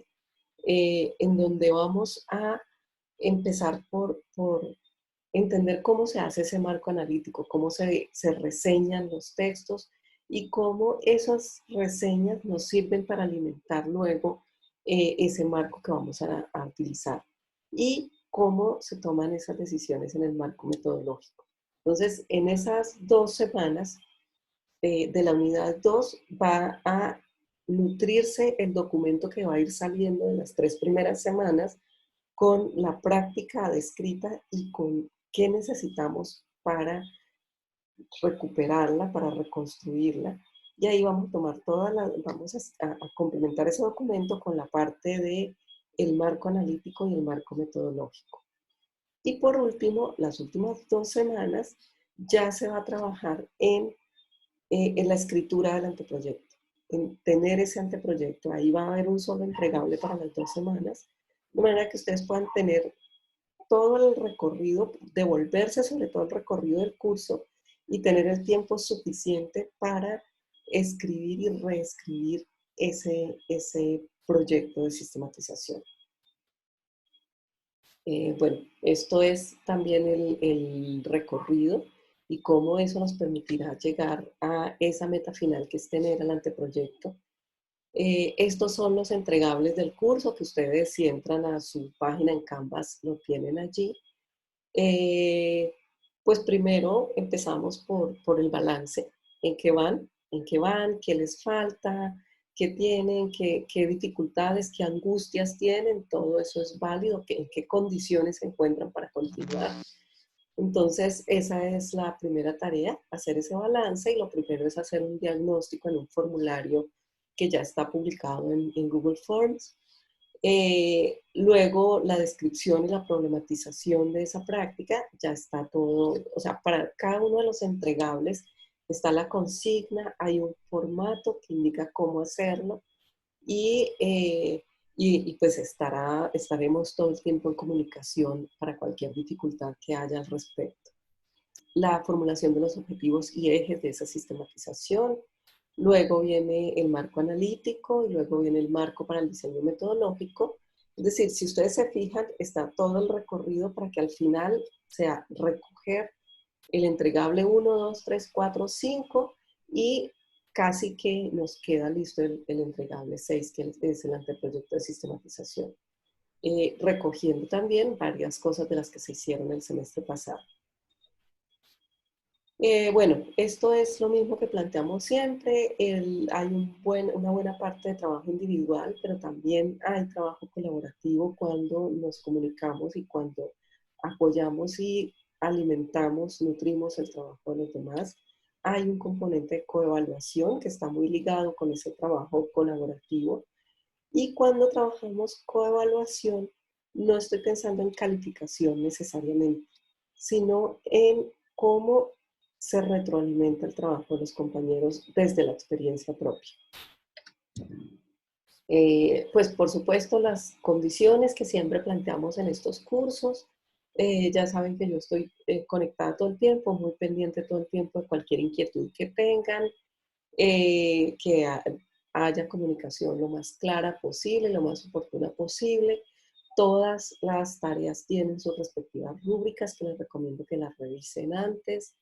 en donde vamos a empezar por entender cómo se hace ese marco analítico, cómo se reseñan los textos y cómo esas reseñas nos sirven para alimentar luego ese marco que vamos a utilizar y cómo se toman esas decisiones en el marco metodológico. Entonces, en esas 2 semanas de la unidad 2 va a nutrirse el documento que va a ir saliendo de las 3 primeras semanas con la práctica descrita y con qué necesitamos para recuperarla, para reconstruirla. Y ahí vamos a tomar vamos a complementar ese documento con la parte de el marco analítico y el marco metodológico. Y por último, las últimas 2 semanas ya se va a trabajar en la escritura del anteproyecto, en tener ese anteproyecto. Ahí va a haber un solo entregable para las 2 semanas, de manera que ustedes puedan tener todo el recorrido, devolverse sobre todo el recorrido del curso y tener el tiempo suficiente para escribir y reescribir ese proyecto de sistematización. Bueno, esto es también el recorrido y cómo eso nos permitirá llegar a esa meta final que es tener el anteproyecto. Estos son los entregables del curso que ustedes, si entran a su página en Canvas, lo tienen allí. Pues primero empezamos por el balance. ¿En qué van? ¿Qué les falta? ¿Qué tienen? ¿Qué dificultades? ¿Qué angustias tienen? Todo eso es válido. ¿En qué condiciones se encuentran para continuar? Entonces, esa es la primera tarea, hacer ese balance, y lo primero es hacer un diagnóstico en un formulario que ya está publicado en Google Forms. Luego, la descripción y la problematización de esa práctica, ya está todo, o sea, para cada uno de los entregables está la consigna, hay un formato que indica cómo hacerlo, y pues estaremos todo el tiempo en comunicación para cualquier dificultad que haya al respecto. La formulación de los objetivos y ejes de esa sistematización. Luego viene el marco analítico y luego viene el marco para el diseño metodológico. Es decir, si ustedes se fijan, está todo el recorrido para que al final sea recoger el entregable 1, 2, 3, 4, 5 y casi que nos queda listo el entregable 6, que es el anteproyecto de sistematización. Recogiendo también varias cosas de las que se hicieron el semestre pasado. Bueno, esto es lo mismo que planteamos siempre. Hay una buena parte de trabajo individual, pero también hay trabajo colaborativo cuando nos comunicamos y cuando apoyamos y alimentamos, nutrimos el trabajo de los demás. Hay un componente de coevaluación que está muy ligado con ese trabajo colaborativo. Y cuando trabajamos coevaluación, no estoy pensando en calificación necesariamente, sino en cómo se retroalimenta el trabajo de los compañeros desde la experiencia propia. Pues por supuesto las condiciones que siempre planteamos en estos cursos, Ya saben que yo estoy conectada todo el tiempo, muy pendiente todo el tiempo de cualquier inquietud que tengan, que haya comunicación lo más clara posible, lo más oportuna posible. Todas las tareas tienen sus respectivas rúbricas que les recomiendo que las revisen antes.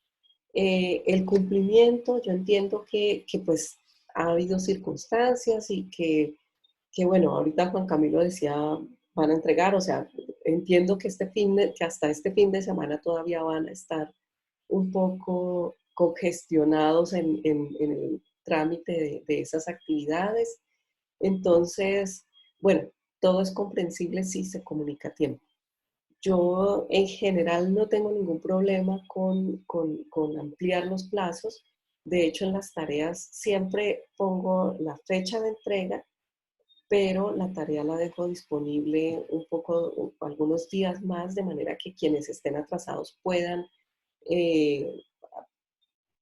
El cumplimiento, yo entiendo que pues ha habido circunstancias y que bueno, ahorita Juan Camilo decía, van a entregar, o sea, entiendo que, que hasta este fin de semana todavía van a estar un poco congestionados en el trámite de esas actividades. Entonces, bueno, todo es comprensible si se comunica a tiempo. Yo en general no tengo ningún problema con ampliar los plazos. De hecho, en las tareas siempre pongo la fecha de entrega, pero la tarea la dejo disponible un poco, algunos días más, de manera que quienes estén atrasados puedan eh,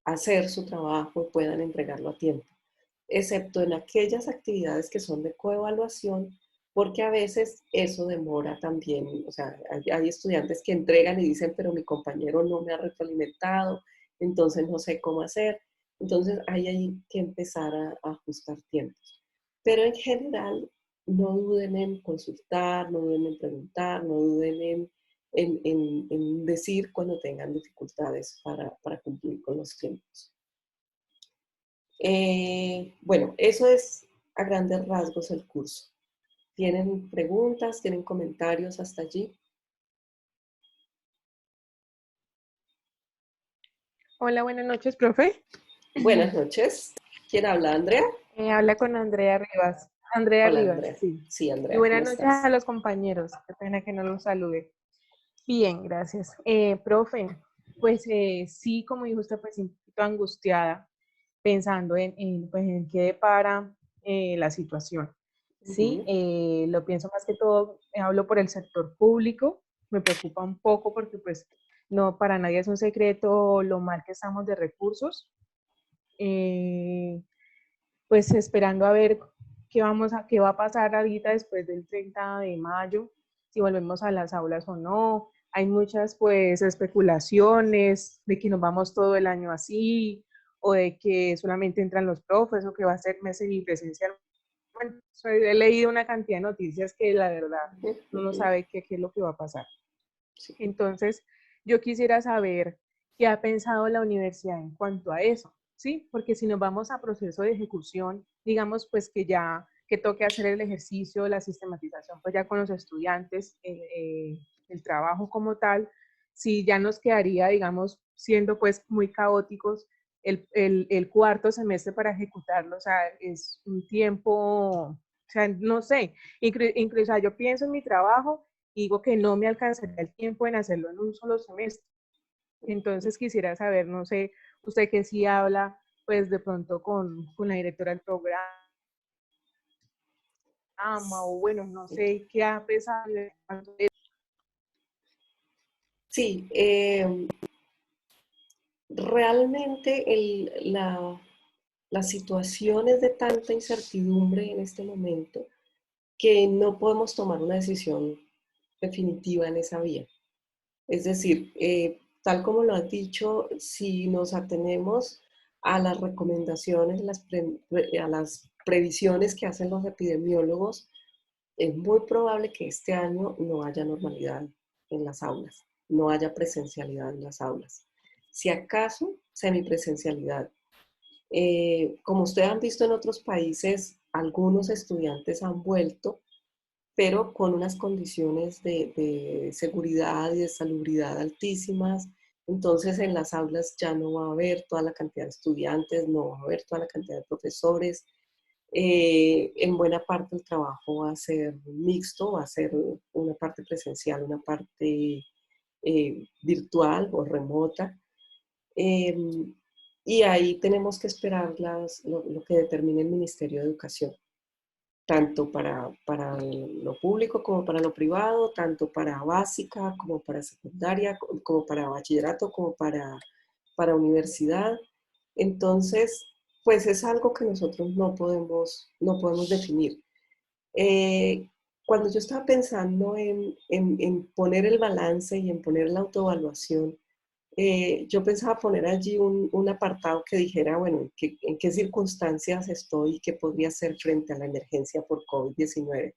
hacer su trabajo y puedan entregarlo a tiempo, excepto en aquellas actividades que son de coevaluación, porque a veces eso demora también, o sea, hay estudiantes que entregan y dicen, pero mi compañero no me ha retroalimentado, entonces no sé cómo hacer. Entonces hay que empezar a ajustar tiempos. Pero en general, no duden en consultar, no duden en preguntar, no duden en decir cuando tengan dificultades para cumplir con los tiempos. Bueno, eso es a grandes rasgos el curso. ¿Tienen preguntas? ¿Tienen comentarios hasta allí? Hola, buenas noches, profe. Buenas noches. ¿Quién habla, Andrea? Habla con Andrea Rivas. Andrea Hola, Rivas, Andrea. sí. Sí, Y Andrea, buenas ¿cómo noches estás? a los compañeros. Qué pena que no los salude. Bien, gracias. Profe, pues sí, como dijo usted, pues un poquito angustiada, pensando pues, en qué depara la situación. Sí, lo pienso más que todo, hablo por el sector público, me preocupa un poco porque pues no, para nadie es un secreto lo mal que estamos de recursos. Pues esperando a ver qué va a pasar ahorita después del 30 de mayo, si volvemos a las aulas o no. Hay muchas pues especulaciones de que nos vamos todo el año así, o de que solamente entran los profes, o que va a ser mes semipresencial. Bueno, he leído una cantidad de noticias que la verdad uno no sabe qué es lo que va a pasar. Entonces, yo quisiera saber qué ha pensado la universidad en cuanto a eso, ¿sí? Porque si nos vamos a proceso de ejecución, digamos pues que ya, que toque hacer el ejercicio, la sistematización, pues ya con los estudiantes, el trabajo como tal, si ya nos quedaría, digamos, siendo pues muy caóticos el cuarto semestre para ejecutarlo, o sea, es un tiempo, o sea, no sé, incluso yo pienso en mi trabajo, digo que no me alcanzaría el tiempo en hacerlo en un solo semestre. Entonces quisiera saber, no sé, usted que sí habla, pues de pronto con la directora del programa, o bueno, no sé, qué ha pesado. Sí, realmente la situación es de tanta incertidumbre en este momento que no podemos tomar una decisión definitiva en esa vía. Es decir, tal como lo has dicho, si nos atenemos a las recomendaciones, a las previsiones que hacen los epidemiólogos, es muy probable que este año no haya normalidad en las aulas, no haya presencialidad en las aulas. Si acaso, semipresencialidad. Como ustedes han visto en otros países, algunos estudiantes han vuelto, pero con unas condiciones de seguridad y de salubridad altísimas. Entonces en las aulas ya no va a haber toda la cantidad de estudiantes, no va a haber toda la cantidad de profesores. En buena parte el trabajo va a ser mixto, va a ser una parte presencial, una parte virtual o remota. Y ahí tenemos que esperar lo que determine el Ministerio de Educación, tanto para lo público como para lo privado, tanto para básica como para secundaria, como para bachillerato, como para universidad. Entonces, pues es algo que nosotros no podemos definir. cuando yo estaba pensando en poner el balance y en poner la autoevaluación, yo pensaba poner allí un apartado que dijera, bueno, en qué circunstancias estoy y qué podría hacer frente a la emergencia por COVID-19.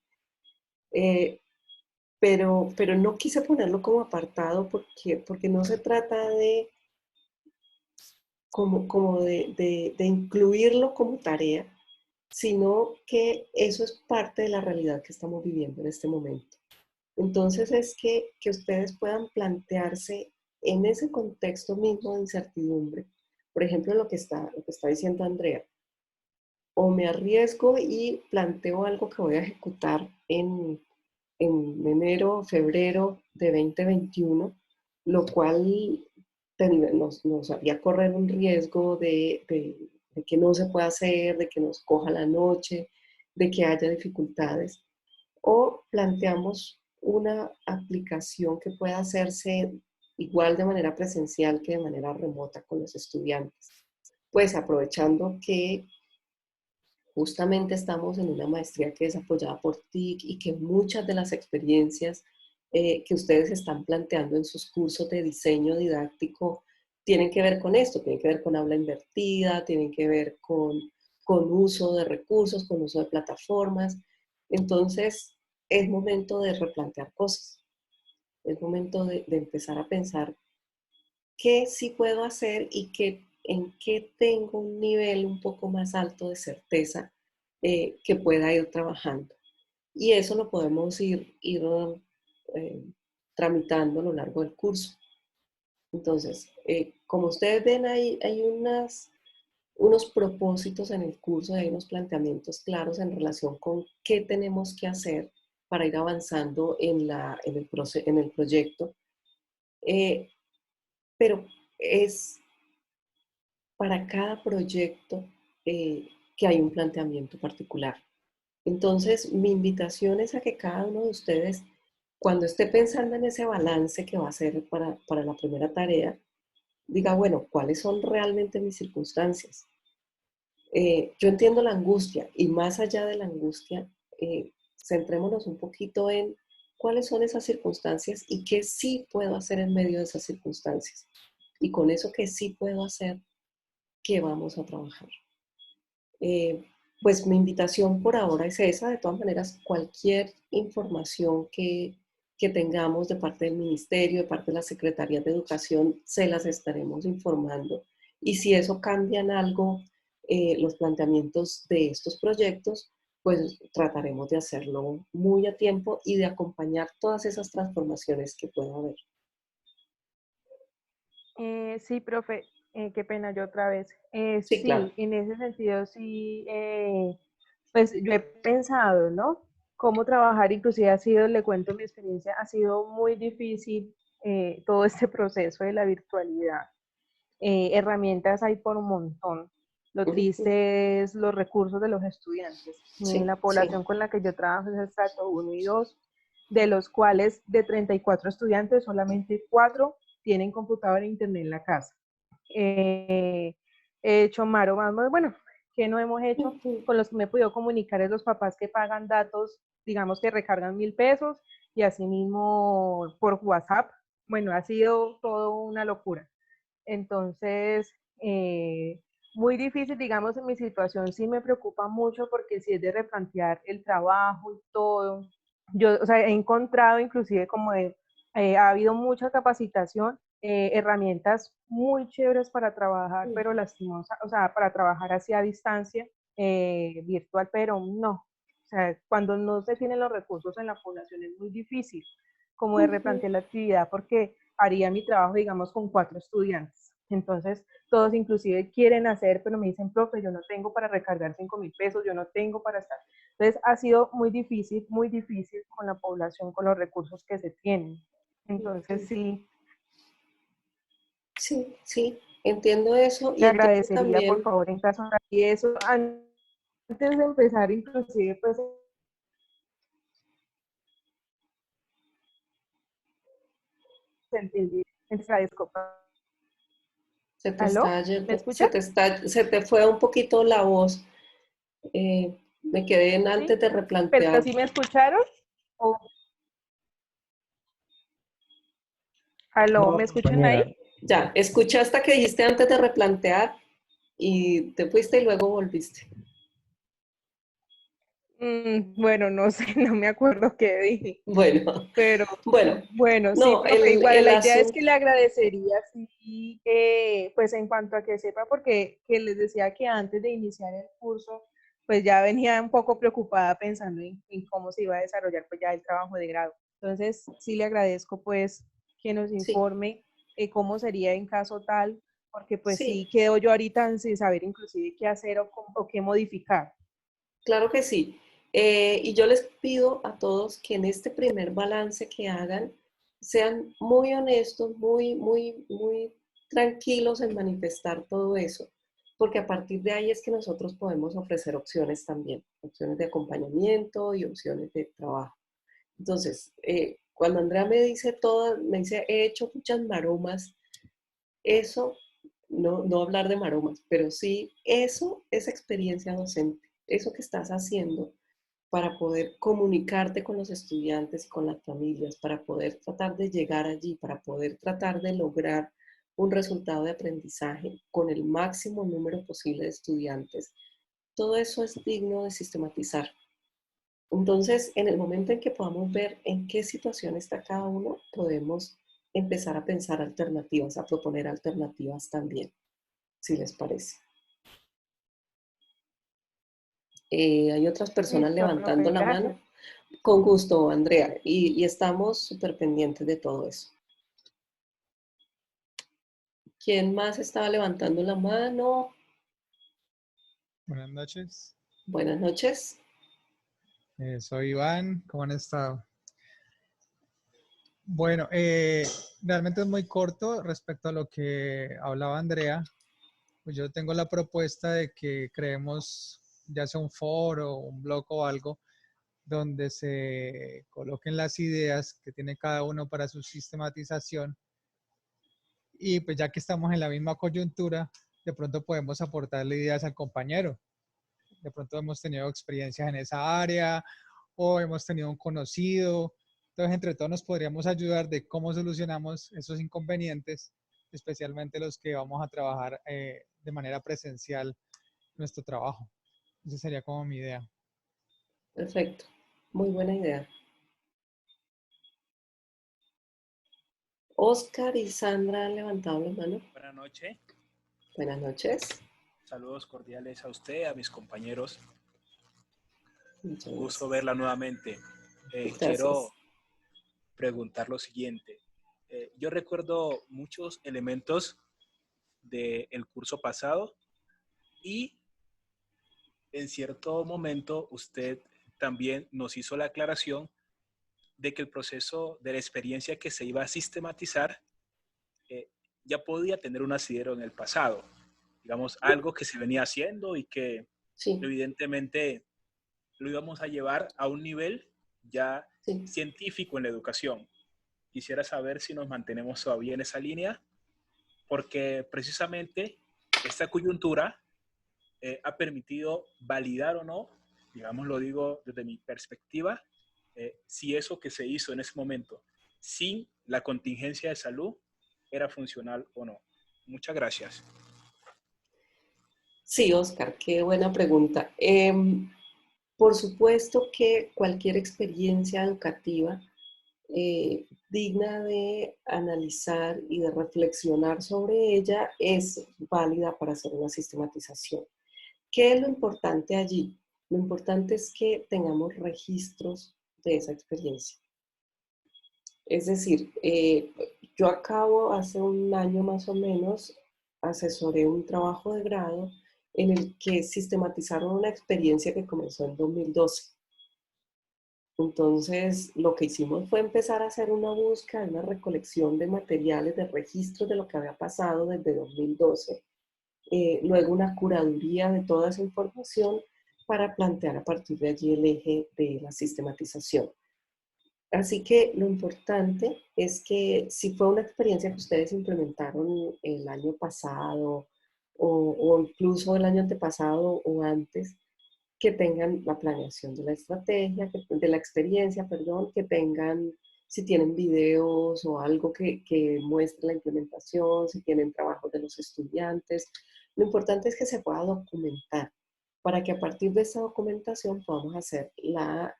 Pero no quise ponerlo como apartado porque no se trata de de incluirlo como tarea, sino que eso es parte de la realidad que estamos viviendo en este momento. Entonces es que ustedes puedan plantearse en ese contexto mismo de incertidumbre, por ejemplo, lo que está diciendo Andrea, o me arriesgo y planteo algo que voy a ejecutar en enero o febrero de 2021, lo cual nos haría correr un riesgo de que no se pueda hacer, de que nos coja la noche, de que haya dificultades. O planteamos una aplicación que pueda hacerse igual de manera presencial que de manera remota con los estudiantes. Pues aprovechando que justamente estamos en una maestría que es apoyada por TIC y que muchas de las experiencias que ustedes están planteando en sus cursos de diseño didáctico tienen que ver con esto, tienen que ver con aula invertida, tienen que ver con uso de recursos, con uso de plataformas. Entonces, es momento de replantear cosas, es momento de empezar a pensar qué sí puedo hacer y en qué tengo un nivel un poco más alto de certeza que pueda ir trabajando. Y eso lo podemos ir tramitando a lo largo del curso. Entonces, como ustedes ven, hay unos propósitos en el curso, hay unos planteamientos claros en relación con qué tenemos que hacer para ir avanzando en el proyecto. Pero es para cada proyecto que hay un planteamiento particular. Entonces, mi invitación es a que cada uno de ustedes, cuando esté pensando en ese balance que va a hacer para la primera tarea, diga, bueno, ¿cuáles son realmente mis circunstancias? Yo entiendo la angustia y más allá de la angustia, centrémonos un poquito en cuáles son esas circunstancias y qué sí puedo hacer en medio de esas circunstancias. Y con eso que sí puedo hacer, ¿qué vamos a trabajar? Pues mi invitación por ahora es esa. De todas maneras, cualquier información que tengamos de parte del Ministerio, de parte de la Secretaría de Educación, se las estaremos informando. Y si eso cambia en algo, los planteamientos de estos proyectos, pues trataremos de hacerlo muy a tiempo y de acompañar todas esas transformaciones que pueda haber. Sí, profe, qué pena yo otra vez. Sí, Sí, claro. en ese sentido sí, pues yo he pensado, ¿no? Cómo trabajar, inclusive ha sido, le cuento mi experiencia, ha sido muy difícil todo este proceso de la virtualidad. Herramientas hay por un montón. Lo triste es los recursos de los estudiantes. Sí, La sí. población con la que yo trabajo es el estrato 1 y 2, de los cuales de 34 estudiantes, solamente 4 tienen computadora e internet en la casa. He hecho vamos, bueno, ¿qué no hemos hecho? Con los que me he podido comunicar es los papás que pagan datos, digamos que recargan 1.000 pesos y asimismo por WhatsApp. Bueno, ha sido todo una locura. Entonces, muy difícil, digamos, en mi situación sí me preocupa mucho porque si es de replantear el trabajo y todo. Yo, o sea, he encontrado inclusive ha habido mucha capacitación, herramientas muy chéveres para trabajar, pero lastimosa, o sea, para trabajar así a distancia, virtual, pero no. O sea, cuando no se tienen los recursos en la población es muy difícil como de replantear la actividad porque haría mi trabajo, digamos, con 4 estudiantes. Entonces, todos inclusive quieren hacer, pero me dicen, profe, yo no tengo para recargar 5.000 pesos, yo no tengo para estar. Entonces, ha sido muy difícil con la población, con los recursos que se tienen. Entonces, sí. Sí, sí, entiendo eso y Le entiendo agradecería, también. por favor, en caso de eso, antes de empezar, inclusive, pues, entendí, agradezco. Se te ¿Aló? está ¿Me yendo, escucha? se te fue un poquito la voz. Me quedé en Sí, antes de pero replantear. ¿sí me escucharon? Oh, aló, No, ¿me escuchan ahí? compañera. Ya, escuché hasta que dijiste antes de replantear y te fuiste y luego volviste. Bueno, no sé, no me acuerdo qué dije, Bueno, pero bueno, bueno, sí, no, profe, igual el la idea es asunto, que le agradecería, sí, pues en cuanto a que sepa, porque que les decía que antes de iniciar el curso, pues ya venía un poco preocupada pensando en cómo se iba a desarrollar pues ya el trabajo de grado. Entonces, sí le agradezco pues que nos sí, informe cómo sería en caso tal, porque pues sí, sí quedo yo ahorita sin saber inclusive qué hacer o qué modificar. claro que sí. Y yo les pido a todos que en este primer balance que hagan sean muy honestos, muy tranquilos en manifestar todo eso, porque a partir de ahí es que nosotros podemos ofrecer opciones también, opciones de acompañamiento y opciones de trabajo. Entonces, cuando Andrea me dice todo, me dice, he hecho muchas maromas, eso, no hablar de maromas, pero sí, eso es experiencia docente, eso que estás haciendo para poder comunicarte con los estudiantes y con las familias, para poder tratar de llegar allí, para poder tratar de lograr un resultado de aprendizaje con el máximo número posible de estudiantes. Todo eso es digno de sistematizar. Entonces, en el momento en que podamos ver en qué situación está cada uno, podemos empezar a pensar alternativas, a proponer alternativas también, si les parece. Hay otras personas Listo, levantando profe, la mano. gracias. Con gusto, Andrea, y estamos súper pendientes de todo eso. ¿Quién más estaba levantando la mano? Buenas noches, Buenas noches. soy Iván, ¿cómo han estado? Bueno, realmente es muy corto respecto a lo que hablaba Andrea. Pues yo tengo la propuesta de que creemos ya sea un foro, un blog o algo, donde se coloquen las ideas que tiene cada uno para su sistematización. Y pues ya que estamos en la misma coyuntura, de pronto podemos aportarle ideas al compañero. De pronto hemos tenido experiencias en esa área o hemos tenido un conocido. Entonces, entre todos nos podríamos ayudar de cómo solucionamos esos inconvenientes, especialmente los que vamos a trabajar de manera presencial nuestro trabajo. Esa sería como mi idea. Perfecto. Muy buena idea. Oscar y Sandra han levantado la mano. Buenas noches. Buenas noches. Saludos cordiales a usted, a mis compañeros. Muchas Gusto gracias. verla nuevamente. Quiero Gracias. preguntar lo siguiente. Yo recuerdo muchos elementos del curso pasado y en cierto momento usted también nos hizo la aclaración de que el proceso de la experiencia que se iba a sistematizar ya podía tener un asidero en el pasado. Digamos, algo que se venía haciendo y que Sí, evidentemente lo íbamos a llevar a un nivel ya sí. científico en la educación. Quisiera saber si nos mantenemos todavía en esa línea, porque precisamente esta coyuntura ha permitido validar o no, digamos, lo digo desde mi perspectiva, si eso que se hizo en ese momento sin la contingencia de salud era funcional o no. Muchas gracias. Sí, Oscar, qué buena pregunta. Por supuesto que cualquier experiencia educativa digna de analizar y de reflexionar sobre ella es válida para hacer una sistematización. ¿Qué es lo importante allí? Lo importante es que tengamos registros de esa experiencia. Es decir, yo acabo hace un año más o menos, asesoré un trabajo de grado en el que sistematizaron una experiencia que comenzó en 2012. Entonces, lo que hicimos fue empezar a hacer una búsqueda, una recolección de materiales, de registros de lo que había pasado desde 2012. Luego una curaduría de toda esa información para plantear a partir de allí el eje de la sistematización. Así que lo importante es que si fue una experiencia que ustedes implementaron el año pasado o incluso el año antepasado o antes, que tengan la planeación de la estrategia, de la experiencia, perdón, que tengan, si tienen videos o algo que muestre la implementación, si tienen trabajos de los estudiantes. Lo importante es que se pueda documentar para que a partir de esa documentación podamos hacer la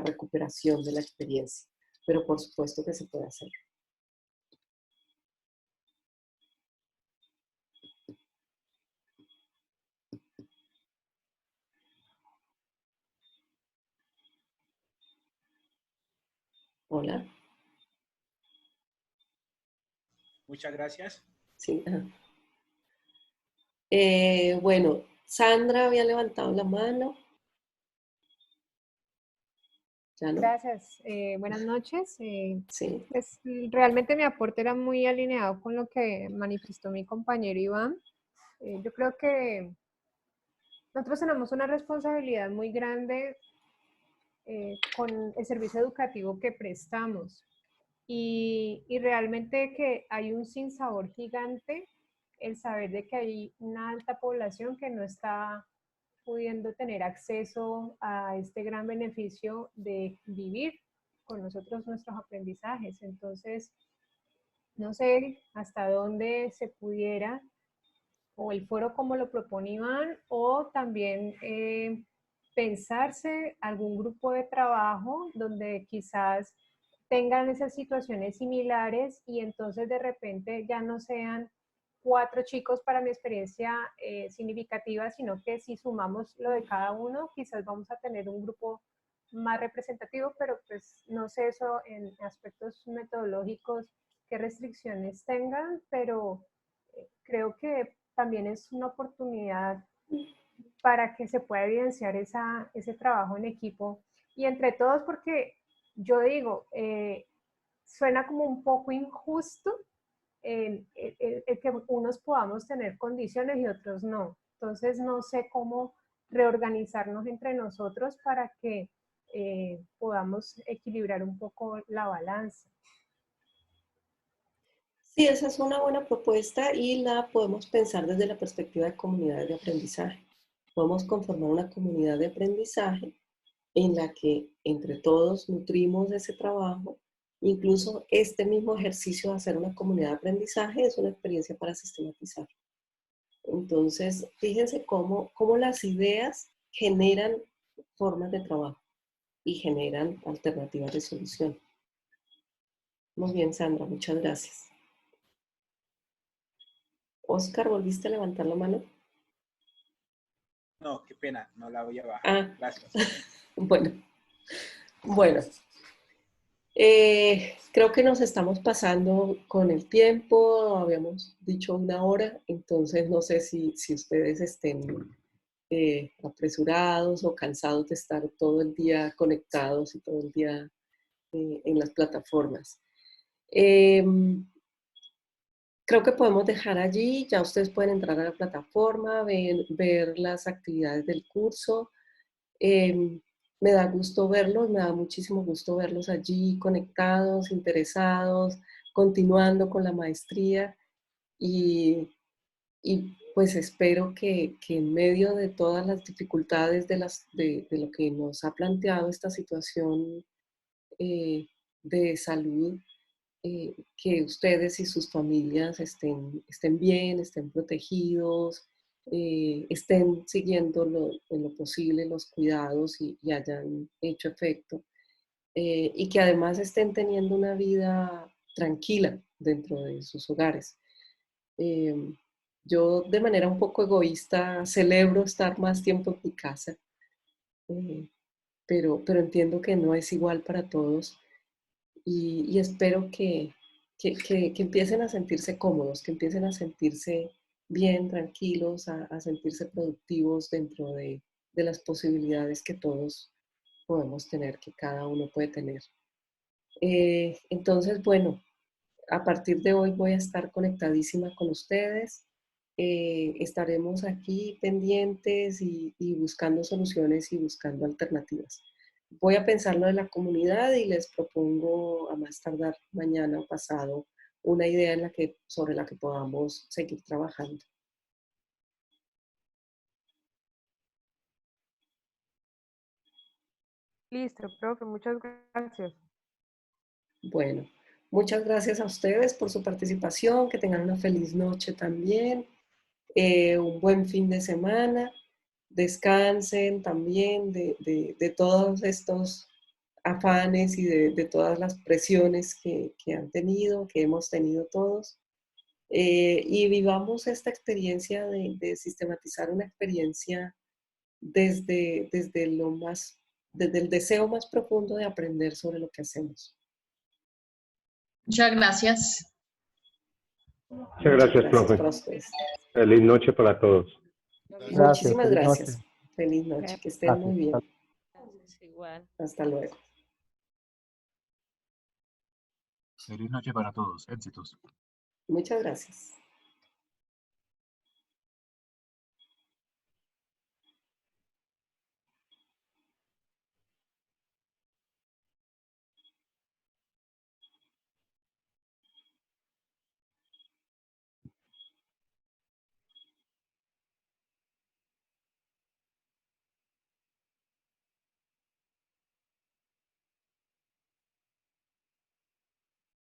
recuperación de la experiencia. Pero por supuesto que se puede hacer. Hola. Muchas gracias. Sí. Bueno, Sandra había levantado la mano. ¿Ya no? Gracias. Buenas noches. Sí. Pues realmente mi aporte era muy alineado con lo que manifestó mi compañero Iván. Yo creo que nosotros tenemos una responsabilidad muy grande con el servicio educativo que prestamos y realmente que hay un sinsabor gigante el saber de que hay una alta población que no está pudiendo tener acceso a este gran beneficio de vivir con nosotros nuestros aprendizajes. Entonces, no sé hasta dónde se pudiera, o el foro como lo proponían, o también pensarse algún grupo de trabajo donde quizás tengan esas situaciones similares y entonces de repente ya no sean 4 chicos para mi experiencia significativa, sino que si sumamos lo de cada uno, quizás vamos a tener un grupo más representativo, pero pues no sé eso en aspectos metodológicos, qué restricciones tengan, pero creo que también es una oportunidad para que se pueda evidenciar ese trabajo en equipo y entre todos, porque yo digo, suena como un poco injusto el que unos podamos tener condiciones y otros no. Entonces no sé cómo reorganizarnos entre nosotros para que podamos equilibrar un poco la balanza. Sí, esa es una buena propuesta y la podemos pensar desde la perspectiva de comunidades de aprendizaje. Podemos conformar una comunidad de aprendizaje en la que entre todos nutrimos ese trabajo. Incluso este mismo ejercicio de hacer una comunidad de aprendizaje es una experiencia para sistematizar. Entonces, fíjense cómo las ideas generan formas de trabajo y generan alternativas de solución. Muy bien, Sandra, muchas gracias. Oscar, ¿volviste a levantar la mano? No, qué pena, no la voy a bajar. Ah, Gracias. bueno. Creo que nos estamos pasando con el tiempo, habíamos dicho 1 hora, entonces no sé si ustedes estén apresurados o cansados de estar todo el día conectados y todo el día en las plataformas. Creo que podemos dejar allí, ya ustedes pueden entrar a la plataforma, ver las actividades del curso. Me da gusto verlos, me da muchísimo gusto verlos allí conectados, interesados, continuando con la maestría y pues espero que en medio de todas las dificultades de lo que nos ha planteado esta situación de salud, que ustedes y sus familias estén bien, estén protegidos, estén siguiendo en lo posible los cuidados y hayan hecho efecto. Y que además estén teniendo una vida tranquila dentro de sus hogares. Yo de manera un poco egoísta celebro estar más tiempo en mi casa, pero entiendo que no es igual para todos y espero que empiecen a sentirse cómodos, que empiecen a sentirse bien, tranquilos, a sentirse productivos dentro de las posibilidades que todos podemos tener, que cada uno puede tener. Entonces, bueno, a partir de hoy voy a estar conectadísima con ustedes. Estaremos aquí pendientes y buscando soluciones y buscando alternativas. Voy a pensar lo de la comunidad y les propongo a más tardar mañana o pasado una idea sobre la que podamos seguir trabajando. Listo, profe, muchas gracias. Bueno, muchas gracias a ustedes por su participación, que tengan una feliz noche también, un buen fin de semana, descansen también de todos estos afanes y de todas las presiones que han tenido, que hemos tenido todos. Y vivamos esta experiencia de sistematizar una experiencia desde desde el deseo más profundo de aprender sobre lo que hacemos. Muchas gracias. Muchas gracias, profe. para ustedes. Feliz noche para todos. Muchísimas feliz gracias. noche. Feliz noche. Que estén muy bien. Gracias, igual. Hasta luego. Feliz noche para todos. Éxitos. Muchas gracias.